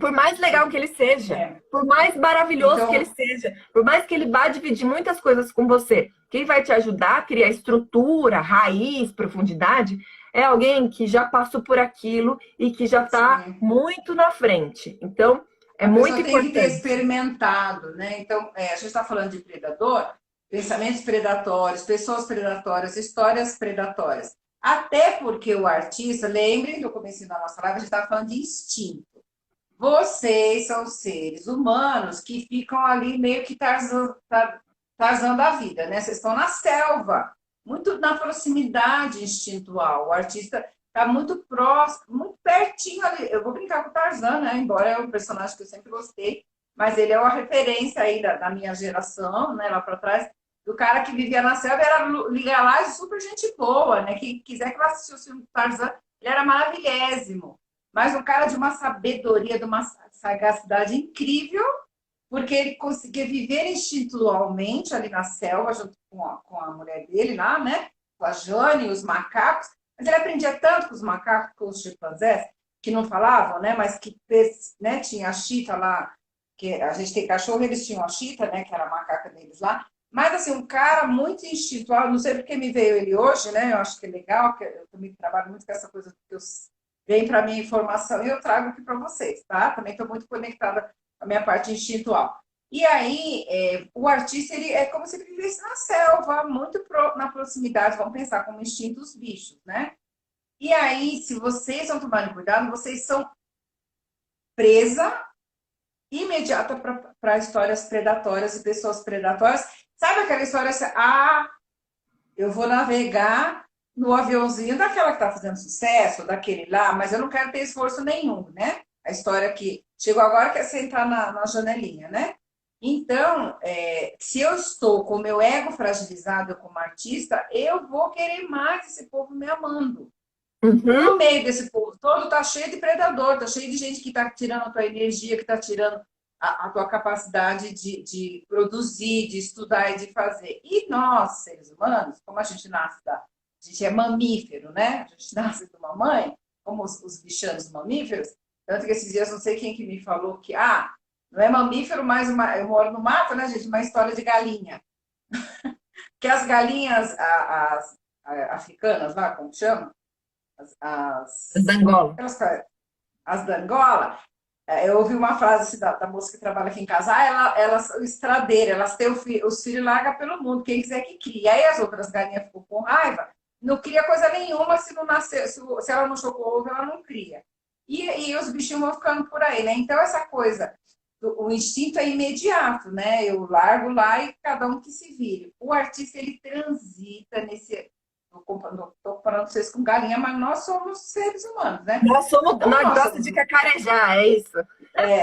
Por mais legal que ele seja, É. por mais maravilhoso que ele Então, seja, por mais que ele vá dividir muitas coisas com você, quem vai te ajudar a criar estrutura, raiz, profundidade, é alguém que já passou por aquilo e que já está sim. muito na frente. Então, é A muito pessoa tem que ter importante. experimentado, né? Então, a gente está falando de predador, pensamentos predatórios, pessoas predatórias, histórias predatórias. Até porque o artista, lembrem do começo da nossa live, a gente estava falando de instinto. Vocês são seres humanos que ficam ali meio que tarzando a vida, né? Vocês estão na selva, muito na proximidade instintual. O artista está muito próximo, muito pertinho ali. Eu vou brincar com o Tarzan, né? Embora é um personagem que eu sempre gostei, mas ele é uma referência aí da minha geração, né? Lá para trás, do cara que vivia na selva, era ligar lá e super gente boa, né? Quem quiser que vá assistir o filme do Tarzan, ele era maravilhésimo, mas um cara de uma sabedoria, de uma sagacidade incrível, porque ele conseguia viver instintualmente ali na selva, junto com a mulher dele lá, né? Com a Jane e os macacos. Mas ele aprendia tanto com os macacos, com os chimpanzés, que não falavam, né? Mas que, né? Tinha a chita lá, que a gente tem cachorro, eles tinham a chita, né? Que era a macaca deles lá. Mas, assim, um cara muito instintual, não sei porque me veio ele hoje, né? Eu acho que é legal, que eu também trabalho muito com essa coisa que eu vem para mim informação e eu trago aqui para vocês, tá? Também estou muito conectada com a minha parte instintual. E aí, o artista, ele é como se ele vivesse na selva, muito na proximidade, vamos pensar como instinto dos bichos, né? E aí, se vocês não tomarem cuidado, vocês são presa imediata para histórias predatórias e pessoas predatórias. Sabe aquela história assim, eu vou navegar no aviãozinho daquela que está fazendo sucesso, daquele lá, mas eu não quero ter esforço nenhum, né? A história que chegou agora que é sentar na janelinha, né? Então, se eu estou com o meu ego fragilizado como artista, eu vou querer mais esse povo me amando. E Uhum. no meio desse povo todo, tá cheio de predador, tá cheio de gente que tá tirando a tua energia, que tá tirando a tua capacidade de produzir, de estudar e de fazer. E nós, seres humanos, como a gente nasce a gente é mamífero, né? A gente nasce de uma mãe, como os bichanos mamíferos. Tanto que esses dias, não sei quem que me falou que, não é mamífero, mas eu moro no mato, né, gente? Uma história de galinha. Que as galinhas, as africanas lá, como chama? Da Angola. As da Angola, eu ouvi uma frase assim, da moça que trabalha aqui em casa, elas são estradeiras, elas têm os filhos larga pelo mundo, quem quiser que crie. Aí as outras galinhas ficam com raiva, não cria coisa nenhuma se não nascer, se ela não chocou ovo, ela não cria. E os bichinhos vão ficando por aí, né? Então essa coisa, o instinto é imediato, né? Eu largo lá e cada um que se vire. O artista, ele transita nesse. Estou comparando vocês com galinha, mas nós somos seres humanos, né? Como Nós nós gostamos somos. de cacarejar, é isso.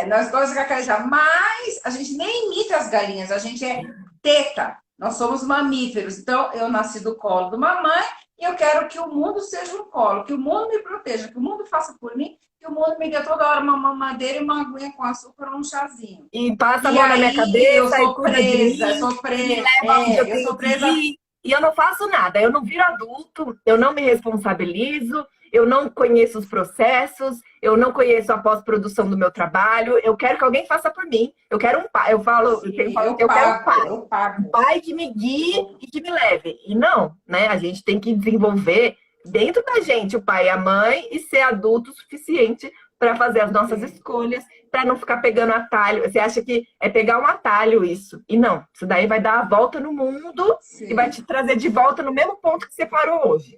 Nós gostamos de cacarejar, mas a gente nem imita as galinhas, a gente é teta. Nós somos mamíferos. Então, eu nasci do colo de uma mãe e eu quero que o mundo seja um colo, que o mundo me proteja, que o mundo faça por mim, que o mundo me dê toda hora uma mamadeira e uma aguinha com açúcar ou um chazinho. E passa a E mão na minha aí cabeça e cuida de mim, sou e me presa, leva onde eu eu tenho sou que presa. ir. E eu não faço nada, eu não viro adulto, eu não me responsabilizo, eu não conheço os processos, eu não conheço a pós-produção do meu trabalho. Eu quero que alguém faça por mim. Eu quero um pai. Eu falo que Eu eu quero um pago, pai. eu Um pago. pai que me guie Eu, e que me leve. E não, né? A gente tem que desenvolver dentro da gente o pai e a mãe e ser adulto o suficiente para fazer as nossas sim, escolhas, para não ficar pegando atalho. Você acha que é pegar um atalho isso? E não, isso daí vai dar a volta no mundo e vai sim. te trazer de volta no mesmo ponto que você parou hoje.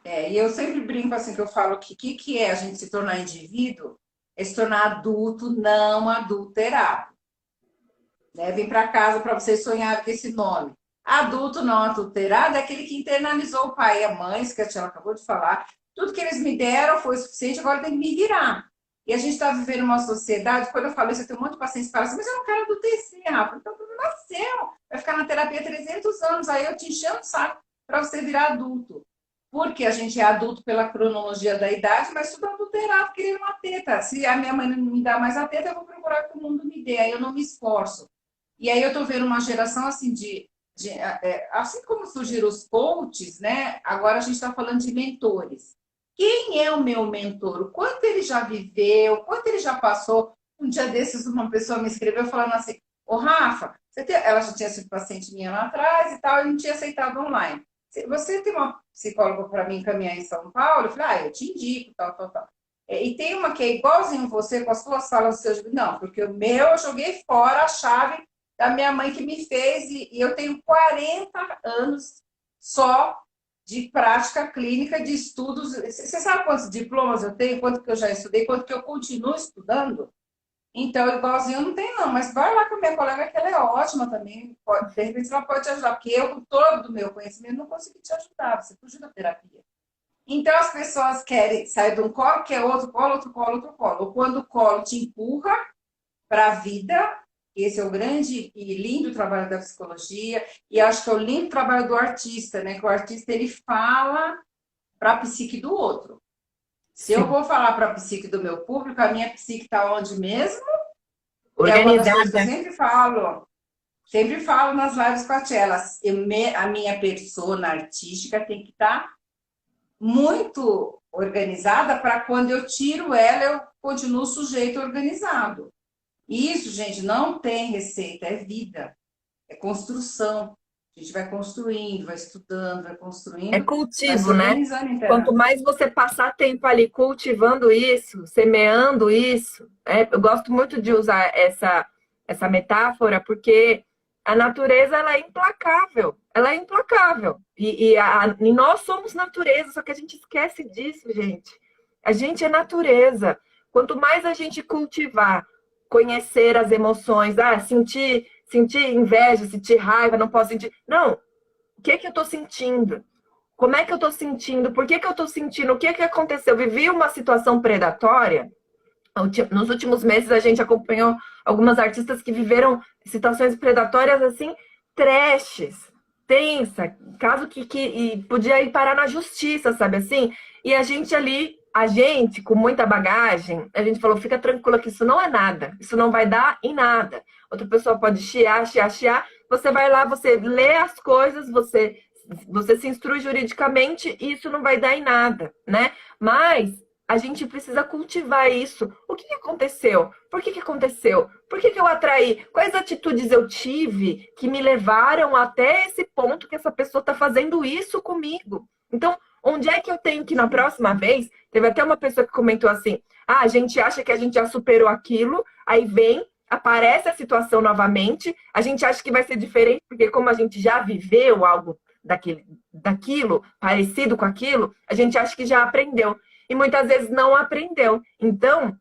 E eu sempre brinco assim que eu falo que que é a gente se tornar indivíduo? É se tornar adulto não adulterado. Né? Vem para casa para vocês sonharem com esse nome. Adulto não adulterado é aquele que internalizou o pai e a mãe, isso que a tia acabou de falar. Tudo que eles me deram foi suficiente, agora tem que me virar. E a gente está vivendo uma sociedade, quando eu falo isso, eu tenho um monte de pacientes que falam assim, mas eu não quero adultecer, Rafa. Então, tu nasceu. Vai ficar na terapia 300 anos, aí eu te enchendo o saco para você virar adulto. Porque a gente é adulto pela cronologia da idade, mas tudo adulterado, querendo uma teta. Se a minha mãe não me dá mais a teta, eu vou procurar que o mundo me dê. Aí eu não me esforço. E aí eu estou vendo uma geração assim assim como surgiram os coaches, né? Agora a gente está falando de mentores. Quem é o meu mentor? O quanto ele já viveu? O quanto ele já passou? Um dia desses, uma pessoa me escreveu falando assim: Ô Rafa, ela já tinha sido paciente minha lá atrás e tal, e não tinha aceitado online. Você tem uma psicóloga para mim encaminhar em São Paulo? Eu falei, eu te indico, tal, tal, tal. E tem uma que é igualzinho você, com as suas falas, seus. Não, porque o meu eu joguei fora a chave da minha mãe que me fez, e eu tenho 40 anos só de prática clínica, de estudos. Você sabe quantos diplomas eu tenho, quanto que eu já estudei, quanto que eu continuo estudando? Então, igualzinho não tem, não, mas vai lá com a minha colega, que ela é ótima também. De repente, ela pode te ajudar, porque eu, com todo o meu conhecimento, não consegui te ajudar, você fugiu da terapia. Então, as pessoas querem sair de um colo, quer outro colo, outro colo, outro colo. Ou quando o colo te empurra para a vida, esse é o grande e lindo trabalho da psicologia, e acho que é o lindo trabalho do artista, né? Que o artista, ele fala para a psique do outro. Se eu Sim. vou falar para a psique do meu público, a minha psique está onde mesmo? Que é uma das coisas que eu Organizada. sempre falo nas lives com a Tchela. A minha persona artística tem que estar muito organizada para quando eu tiro ela, eu continuo sujeito organizado. Isso, gente, não tem receita, é vida, é construção. A gente vai construindo, vai estudando, vai É construindo, vai se cultivo, né? organizando Quanto internamente. mais você passar tempo ali cultivando isso, semeando isso, eu gosto muito de usar essa metáfora, porque a natureza ela é implacável, ela é implacável. E nós somos natureza, só que a gente esquece disso, gente. A gente é natureza. Quanto mais a gente cultivar, conhecer as emoções, sentir inveja, sentir raiva, não posso sentir. Não, o que é que eu estou sentindo? Como é que eu estou sentindo? Por que, que eu estou sentindo? O que é que aconteceu? Vivi uma situação predatória. Nos últimos meses a gente acompanhou algumas artistas que viveram situações predatórias assim, trashes, tensa, caso que podia ir parar na justiça, sabe assim? E a gente ali, a gente com muita bagagem, a gente falou, fica tranquila que isso não é nada, isso não vai dar em nada. Outra pessoa pode chiar, você vai lá, você lê as coisas, você se instrui juridicamente e isso não vai dar em nada, né? Mas a gente precisa cultivar isso. O que aconteceu? Por que aconteceu? Por que eu atraí? Quais atitudes eu tive que me levaram até esse ponto que essa pessoa está fazendo isso comigo? Então, onde é que eu tenho que, na próxima vez, teve até uma pessoa que comentou assim, a gente acha que a gente já superou aquilo, aí vem, aparece a situação novamente, a gente acha que vai ser diferente, porque como a gente já viveu algo daquilo, parecido com aquilo, a gente acha que já aprendeu e muitas vezes não aprendeu. Então,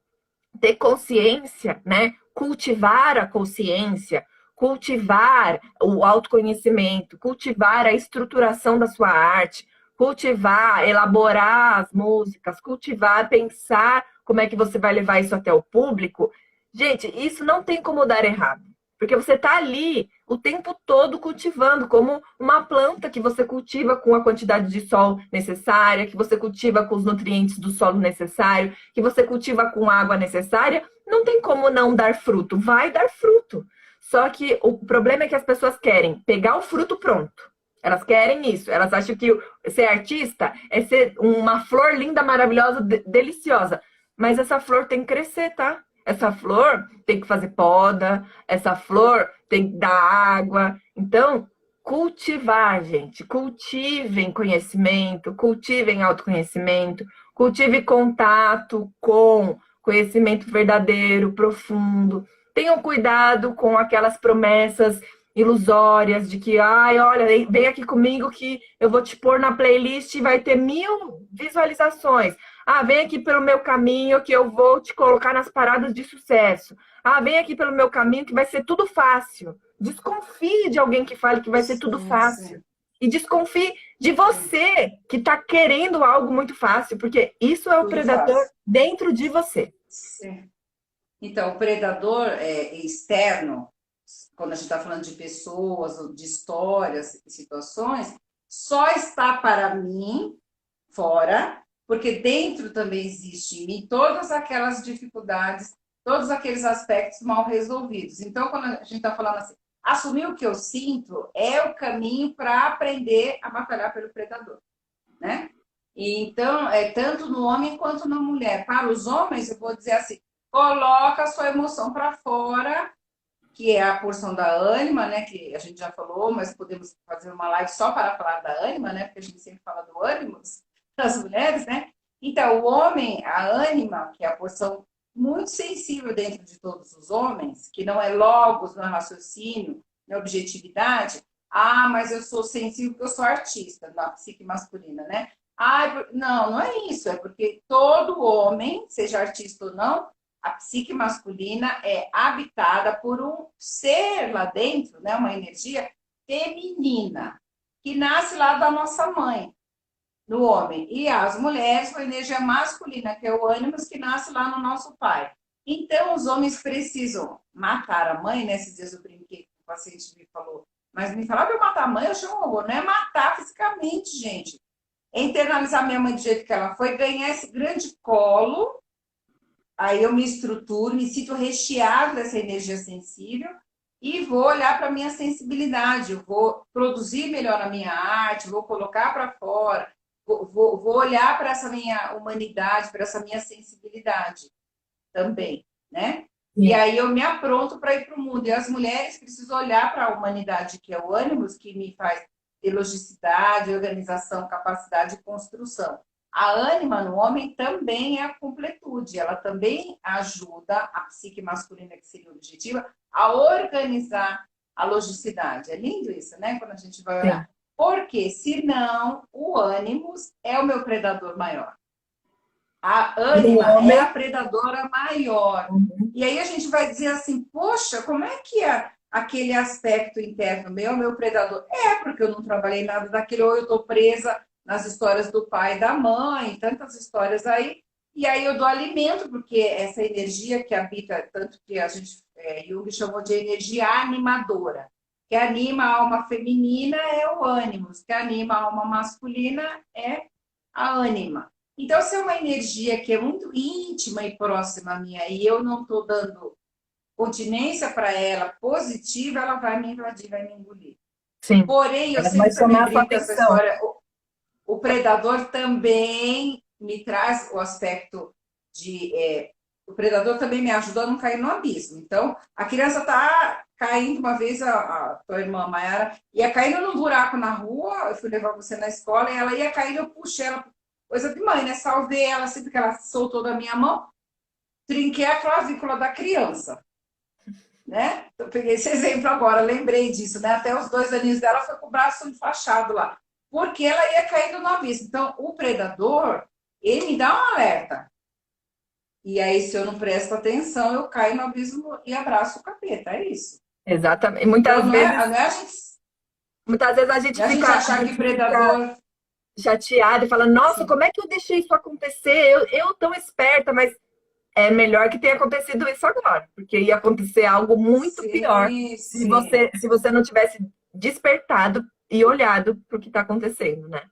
ter consciência, né? Cultivar a consciência, cultivar o autoconhecimento, cultivar a estruturação da sua arte, cultivar, elaborar as músicas, cultivar, pensar como é que você vai levar isso até o público. Gente, isso não tem como dar errado. Porque você está ali o tempo todo cultivando, como uma planta que você cultiva com a quantidade de sol necessária, que você cultiva com os nutrientes do solo necessário, que você cultiva com a água necessária, não tem como não dar fruto. Vai dar fruto. Só que o problema é que as pessoas querem pegar o fruto pronto. Elas querem isso. Elas acham que ser artista é ser uma flor linda, maravilhosa, deliciosa. Mas essa flor tem que crescer, tá? Essa flor tem que fazer poda, essa flor tem que dar água. Então, cultivar, gente. Cultivem conhecimento, cultivem autoconhecimento, cultive contato com conhecimento verdadeiro, profundo. Tenham cuidado com aquelas promessas ilusórias de que, ai, olha, vem aqui comigo que eu vou te pôr na playlist e vai ter 1.000 visualizações. Ah, vem aqui pelo meu caminho que eu vou te colocar nas paradas de sucesso. Ah, vem aqui pelo meu caminho que vai ser tudo fácil. Desconfie de alguém que fale que vai ser tudo Sim, fácil. sim, E desconfie de sim. você que está querendo algo muito fácil, porque isso é o Tudo predador fácil. dentro de você. Sim. Então, o predador externo, quando a gente está falando de pessoas, de histórias e situações, só está para mim fora, porque dentro também existe em mim todas aquelas dificuldades, todos aqueles aspectos mal resolvidos. Então, quando a gente está falando assim, assumir o que eu sinto é o caminho para aprender a batalhar pelo predador, né? E então, tanto no homem quanto na mulher. Para os homens, eu vou dizer assim, coloca a sua emoção para fora, que é a porção da ânima, né? Que a gente já falou, mas podemos fazer uma live só para falar da ânima, né? Porque a gente sempre fala do ânimo das mulheres, né? Então, o homem, a ânima, que é a porção muito sensível dentro de todos os homens, que não é logos, não é raciocínio, não é objetividade. Ah, mas eu sou sensível porque eu sou artista, na psique masculina, né? Ah, não, não é isso. É porque todo homem, seja artista ou não, a psique masculina é habitada por um ser lá dentro, né, uma energia feminina, que nasce lá da nossa mãe, no homem. E as mulheres, uma energia masculina, que é o ânimos, que nasce lá no nosso pai. Então, os homens precisam matar a mãe, né? Esses dias eu brinquei, o paciente me falou, mas me falava eu matar a mãe, eu chamo horror. Não é matar fisicamente, gente. É internalizar minha mãe do jeito que ela foi, ganhar esse grande colo. Aí eu me estruturo, me sinto recheado dessa energia sensível e vou olhar para a minha sensibilidade. Eu vou produzir melhor a minha arte, vou colocar para fora, vou olhar para essa minha humanidade, para essa minha sensibilidade também, né? E Sim. aí eu me apronto para ir para o mundo. E as mulheres precisam olhar para a humanidade, que é o ânimos, que me faz ter logicidade, organização, capacidade de construção. A ânima no homem também é a completude, ela também ajuda a psique masculina, que seria objetiva, a organizar a logicidade. É lindo isso, né? Quando a gente vai Sim. olhar. Porque, senão, o ânimos é o meu predador maior. A E o ânima é a homem. predadora maior. Uhum. E aí a gente vai dizer assim, poxa, como é que é aquele aspecto interno meu predador? É, porque eu não trabalhei nada daquilo, ou eu estou presa nas histórias do pai e da mãe, tantas histórias aí. E aí eu dou alimento, porque essa energia que habita, tanto que a gente, Jung chamou de energia animadora, que anima a alma feminina é o ânimos, que anima a alma masculina é a ânima. Então, se é uma energia que é muito íntima e próxima a minha e eu não estou dando continência para ela positiva, ela vai me invadir, vai me engolir. Sim. Porém, eu Ela vai sempre também chamar a sua brinco com essa atenção. história. O predador também me traz o aspecto de. O predador também me ajuda a não cair no abismo. Então, a criança está caindo uma vez, a tua irmã Mayara ia caindo num buraco na rua, eu fui levar você na escola e ela ia caindo, eu puxei ela, coisa de mãe, né? Salvei ela assim, porque ela soltou da minha mão, trinquei a clavícula da criança, né? Eu peguei esse exemplo agora, lembrei disso, né? Até os 2 aninhos dela foi com o braço enfaixado lá, porque ela ia caindo no abismo. Então, o predador, ele me dá um alerta. E aí, se eu não presto atenção, eu caio no abismo e abraço o capeta, é isso. Exatamente. Então, Muitas vezes não é a achar que gente fica predador... chateada e fala, nossa, Sim, como é que eu deixei isso acontecer? Eu tão esperta, mas é melhor que tenha acontecido isso agora, porque ia acontecer algo muito pior sim, sim. se você não tivesse despertado e olhado para o que está acontecendo, né?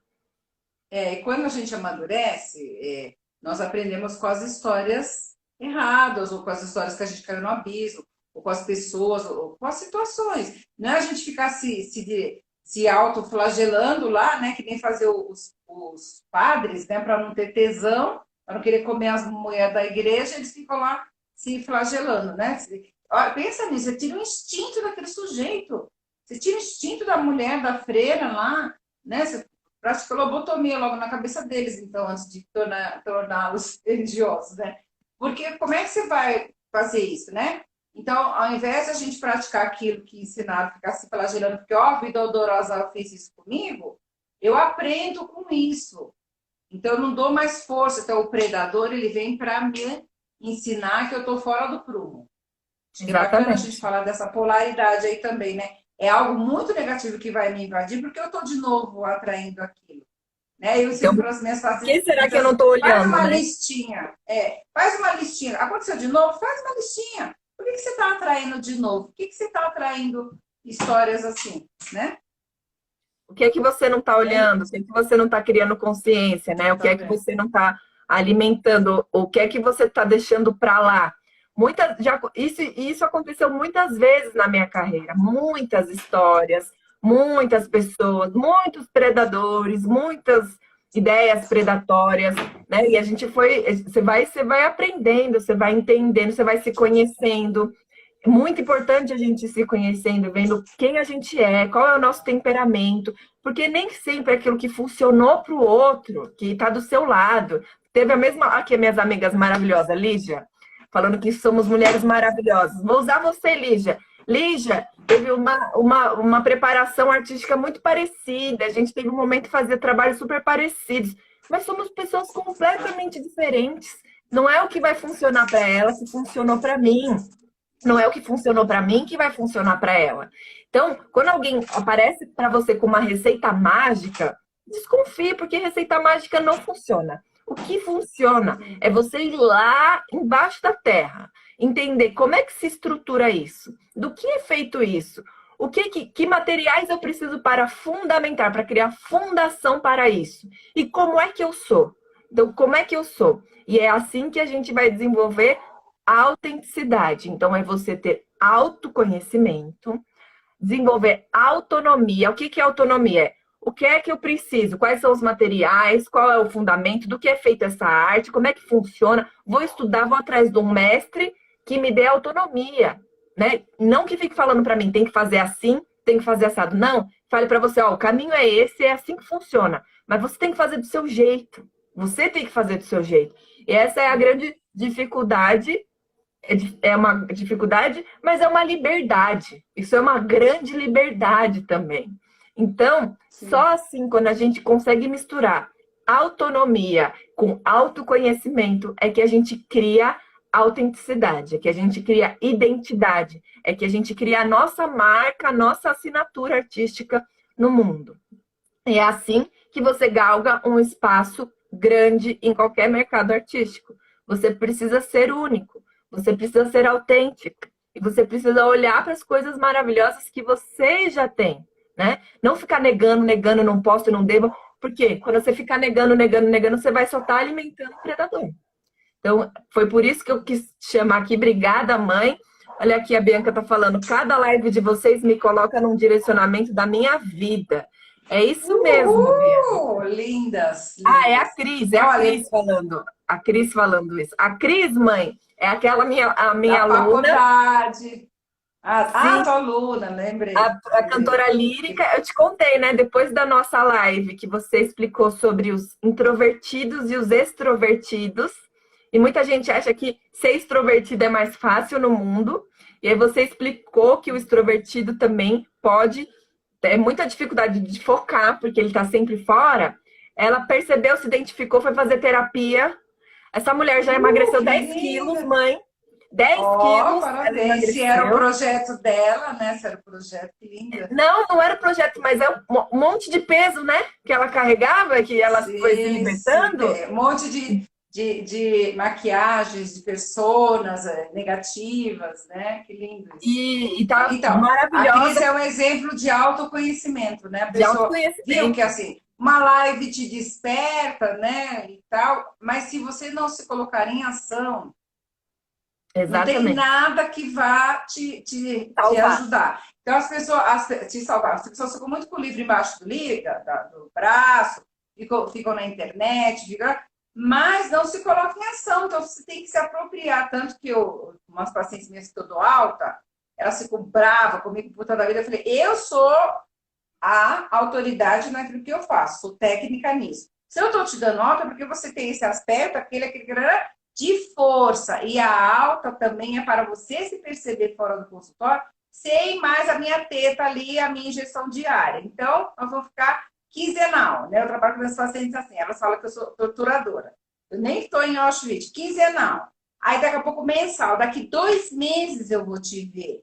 E quando a gente amadurece, nós aprendemos com as histórias erradas, ou com as histórias que a gente caiu no abismo, ou com as pessoas, ou com as situações. Não é a gente ficar se autoflagelando lá, né? Que nem fazer os padres, né? Para não ter tesão, para não querer comer as mulheres da igreja, eles ficam lá se flagelando, né? Olha, pensa nisso, você tira o instinto daquele sujeito. Você tira o instinto da mulher, da freira lá, né? Você pratica lobotomia logo na cabeça deles, então, antes de torná-los religiosos, né? Porque como é que você vai fazer isso, né? Então, ao invés de a gente praticar aquilo que ensinaram, ficar se flagelando, porque, ó, a vida odorosa fez isso comigo, eu aprendo com isso. Então, eu não dou mais força. Então, o predador, ele vem para me ensinar que eu estou fora do prumo. Acho que é bacana a gente Exatamente. falar dessa polaridade aí também, né? É algo muito negativo que vai me invadir, porque eu estou de novo atraindo aquilo. Né? Eu Então, ensino por para as minhas que pacientes será que eu não assim, estou faz olhando, uma né? listinha. Faz uma listinha. Aconteceu de novo? Faz uma listinha. Por que você está atraindo de novo? Por que você está atraindo histórias assim, né? O que é que você não está E aí, olhando? O que é que você não está criando consciência, né? O que tá é que vendo? você não está alimentando? O que é que você está deixando para lá? Isso aconteceu muitas vezes na minha carreira, muitas histórias, muitas pessoas, muitos predadores, muitas ideias predatórias, né? E a gente você vai aprendendo, você vai entendendo, você vai se conhecendo. É muito importante a gente se conhecendo, vendo quem a gente é, qual é o nosso temperamento, porque nem sempre aquilo que funcionou para o outro, que está do seu lado, teve a mesma. Aqui, minhas amigas maravilhosas, Lígia, falando que somos mulheres maravilhosas. Vou usar você, Lígia. Lígia teve uma preparação artística muito parecida, a gente teve um momento de fazer trabalhos super parecidos, mas somos pessoas completamente diferentes. Não é o que vai funcionar para ela que funcionou para mim. Não é o que funcionou para mim que vai funcionar para ela. Então, quando alguém aparece para você com uma receita mágica, desconfie, porque receita mágica não funciona. O que funciona é você ir lá embaixo da terra, entender como é que se estrutura isso, do que é feito isso, que materiais eu preciso para fundamentar, para criar fundação para isso, e como é que eu sou. Então, como é que eu sou? E é assim que a gente vai desenvolver autenticidade. Então, é você ter autoconhecimento, desenvolver autonomia. O que é autonomia? O que é que eu preciso? Quais são os materiais? Qual é o fundamento? Do que é feita essa arte? Como é que funciona? Vou estudar, vou atrás de um mestre que me dê autonomia, né? Não que fique falando para mim, tem que fazer assim, tem que fazer assado. Não, fale para você, ó, o caminho é esse, é assim que funciona. Mas você tem que fazer do seu jeito. Você tem que fazer do seu jeito. E essa é a grande dificuldade. É uma dificuldade, mas é uma liberdade. Isso é uma grande liberdade também. Então, Sim. só assim, quando a gente consegue misturar autonomia com autoconhecimento, é que a gente cria autenticidade, é que a gente cria identidade, é que a gente cria a nossa marca, a nossa assinatura artística no mundo. E é assim que você galga um espaço grande em qualquer mercado artístico. Você precisa ser único, você precisa ser autêntico e você precisa olhar para as coisas maravilhosas que você já tem, né? Não ficar negando, negando, não posso, não devo, porque quando você ficar negando, negando, negando, você vai só estar alimentando o predador. Então, foi por isso que eu quis te chamar aqui. Obrigada, mãe. Olha aqui, a Bianca tá falando, cada live de vocês me coloca num direcionamento da minha vida. É isso mesmo, Bianca. Uhul! Lindas, Ah, lindas. É a Olha, Cris falando. A Cris falando isso. A Cris, mãe, é aquela a da minha aluna, faculdade. sim, Tua aluna, lembrei, a lembrei. cantora lírica. Eu te contei, né, depois da nossa live, que você explicou sobre os introvertidos e os extrovertidos. E muita gente acha que ser extrovertido é mais fácil no mundo. E aí você explicou que o extrovertido também pode ter muita dificuldade de focar, porque ele está sempre fora. Ela percebeu, se identificou, foi fazer terapia. Essa mulher já emagreceu Que 10 quilos, linda! mãe. 10 quilos ela Parabéns. Se era o emagreceu. projeto dela, né? Se era o projeto, que linda. Não, não era o projeto, mas é um monte de peso, né? Que ela carregava, que ela foi se Sim, sim. libertando. Um monte de maquiagens, de personas negativas, né? Que lindo isso. E tá Então, a Cris maravilhosa é um exemplo de autoconhecimento, né? A de pessoa viu que autoconhecimento. assim, uma live te desperta, né? E tal, mas se você não se colocar em ação, não tem Exatamente. nada que vá te Salvar. ajudar. Então, te salvar. As pessoas ficam muito com o livro embaixo do braço, ficam na internet, mas não se colocam em ação. Então, você tem que se apropriar. Tanto que umas pacientes minhas que eu dou alta, elas ficam bravas comigo por toda a vida. Eu falei, eu sou a autoridade naquilo que eu faço, sou técnica nisso. Se eu estou te dando alta, é porque você tem esse aspecto, aquele de força. E a alta também é para você se perceber fora do consultório, sem mais a minha teta ali, a minha injeção diária. Então, nós vamos ficar quinzenal, né? Eu trabalho com meus pacientes assim, elas falam que eu sou torturadora. Eu nem estou em Auschwitz, quinzenal. Aí, daqui a pouco, mensal. Daqui 2 meses eu vou te ver.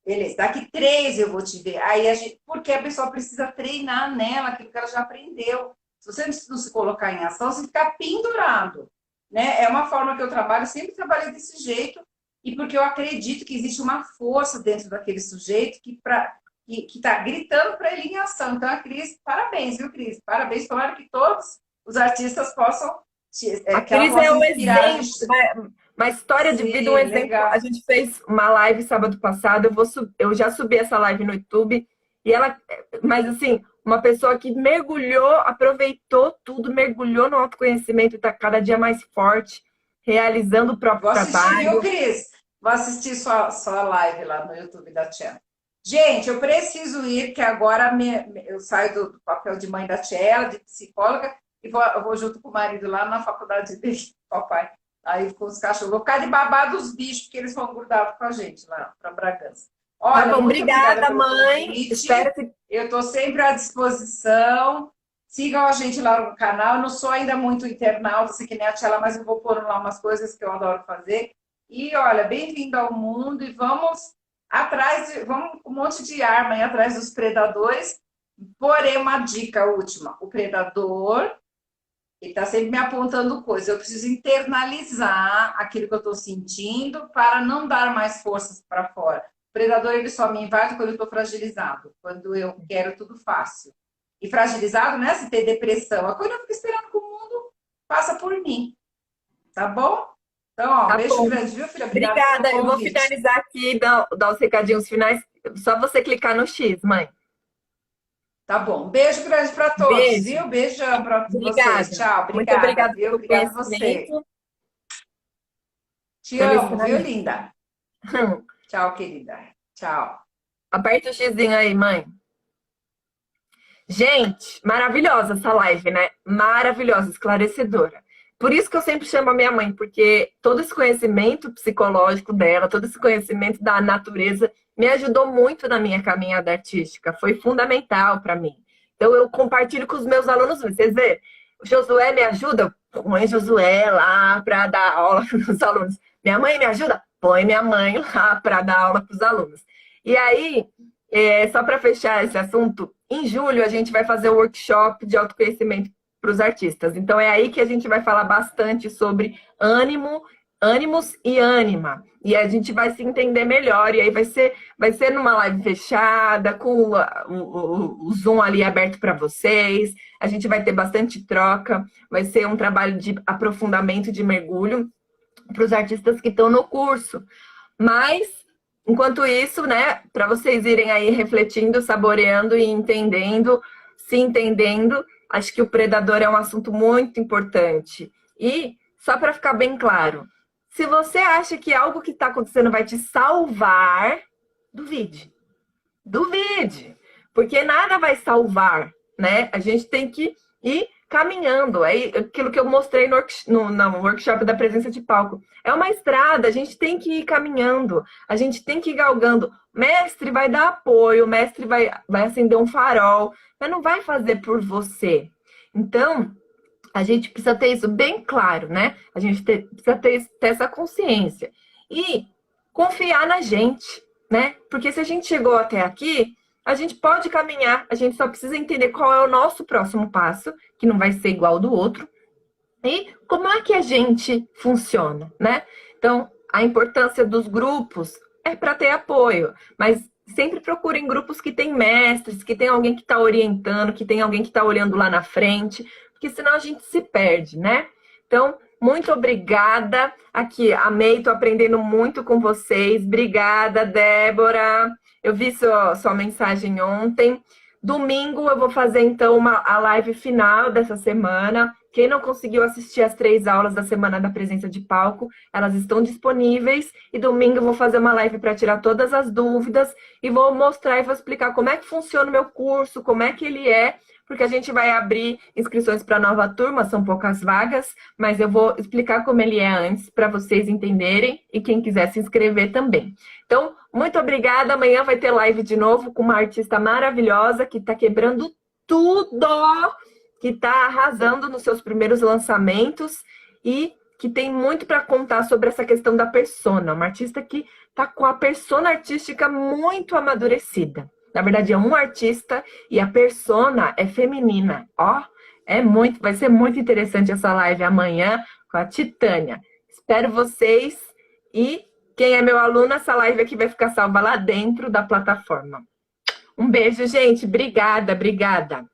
Beleza, daqui 3 eu vou te ver. Aí porque a pessoa precisa treinar nela aquilo que ela já aprendeu. Se você não se colocar em ação, você fica pendurado. Né? É uma forma que eu trabalho, sempre trabalhei desse jeito, e porque eu acredito que existe uma força dentro daquele sujeito que está gritando para ele em ação. Então, a Cris, parabéns, viu, Cris? Parabéns, tomara que todos os artistas possam, A que ela Cris é possa um inspirar a exemplo, gente. uma história de vida, um Sim, exemplo. A legal. gente fez uma live sábado passado, eu já subi essa live no YouTube, e ela, mas assim, uma pessoa que mergulhou, aproveitou tudo, mergulhou no autoconhecimento, está cada dia mais forte, realizando o próprio Vou assistir, viu, trabalho. Cris? Vou assistir sua live lá no YouTube da Tchela. Gente, eu preciso ir, que agora eu saio do papel de mãe da Tchela, de psicóloga, e eu vou junto com o marido lá na faculdade dele, papai. Aí com os cachorros. Vou ficar de babado dos bichos, porque eles vão grudar com a gente lá para Bragança. Tá Olha, bom, muito obrigada obrigada, pelo mãe. Espero convite. que. Eu estou sempre à disposição. Sigam a gente lá no canal. Eu não sou ainda muito internauta, assim que nem a Tchela, mas eu vou pôr lá umas coisas que eu adoro fazer. E olha, bem-vindo ao mundo e vamos vamos com um monte de arma aí atrás dos predadores. Porém, uma dica última: o predador ele está sempre me apontando coisas. Eu preciso internalizar aquilo que eu estou sentindo para não dar mais forças para fora. O predador ele só me invade quando eu estou fragilizado, quando eu quero tudo fácil. E fragilizado não é se ter depressão, é quando eu fico esperando que o mundo passa por mim. Tá bom? Então, ó, um Tá beijo bom. grande, viu, filha? Obrigada pelo Obrigada. Eu vou convite. finalizar aqui, dar os recadinhos finais. Só você clicar no X, mãe. Tá bom. Um beijo grande para todos, Beijo. viu? Beijão para vocês. Obrigada. Tchau, Muito obrigada, obrigada viu? pelo Obrigada a você. conhecimento. Te Feliz amo, viu, finalmente. linda? Tchau, querida. Tchau. Aperta o xizinho aí, mãe. Gente, maravilhosa essa live, né? Maravilhosa, esclarecedora. Por isso que eu sempre chamo a minha mãe, porque todo esse conhecimento psicológico dela, todo esse conhecimento da natureza, me ajudou muito na minha caminhada artística. Foi fundamental para mim. Então, eu compartilho com os meus alunos. Vocês vê, o Josué me ajuda, põe Josué lá para dar aula para os alunos. Minha mãe me ajuda, põe minha mãe lá para dar aula para os alunos. E aí, só para fechar esse assunto, em julho a gente vai fazer o workshop de autoconhecimento para os artistas. Então é aí que a gente vai falar bastante sobre ânimo, ânimos e ânima. E a gente vai se entender melhor. E aí vai ser numa live fechada, com o Zoom ali aberto para vocês. A gente vai ter bastante troca. Vai ser um trabalho de aprofundamento, de mergulho para os artistas que estão no curso. Mas enquanto isso, né, para vocês irem aí refletindo, saboreando e entendendo, se entendendo, acho que o predador é um assunto muito importante. E, só para ficar bem claro, se você acha que algo que está acontecendo vai te salvar, duvide. Duvide. Porque nada vai salvar, né? A gente tem que ir caminhando. É aquilo que eu mostrei no workshop da presença de palco. É uma estrada, a gente tem que ir caminhando, a gente tem que ir galgando. Mestre vai dar apoio, o mestre vai acender um farol, mas não vai fazer por você. Então, a gente precisa ter isso bem claro, né? A gente precisa ter essa consciência. E confiar na gente, né? Porque se a gente chegou até aqui, a gente pode caminhar, a gente só precisa entender qual é o nosso próximo passo, que não vai ser igual ao do outro, e como é que a gente funciona, né? Então, a importância dos grupos é para ter apoio, mas sempre procurem grupos que tem mestres, que tem alguém que está orientando, que tem alguém que está olhando lá na frente, porque senão a gente se perde, né? Então, muito obrigada. Aqui, amei, tô aprendendo muito com vocês. Obrigada, Débora. Eu vi sua mensagem ontem. Domingo eu vou fazer, então, a live final dessa semana. Quem não conseguiu assistir as 3 aulas da Semana da Presença de Palco, elas estão disponíveis. E domingo eu vou fazer uma live para tirar todas as dúvidas e vou mostrar e vou explicar como é que funciona o meu curso, como é que ele é, porque a gente vai abrir inscrições para a nova turma, são poucas vagas, mas eu vou explicar como ele é antes para vocês entenderem e quem quiser se inscrever também. Então, muito obrigada. Amanhã vai ter live de novo com uma artista maravilhosa que está quebrando tudo, que está arrasando nos seus primeiros lançamentos e que tem muito para contar sobre essa questão da persona. Uma artista que está com a persona artística muito amadurecida. Na verdade, é um artista e a persona é feminina. Ó, vai ser muito interessante essa live amanhã com a Titânia. Espero vocês e quem é meu aluno, essa live aqui vai ficar salva lá dentro da plataforma. Um beijo, gente. Obrigada, obrigada.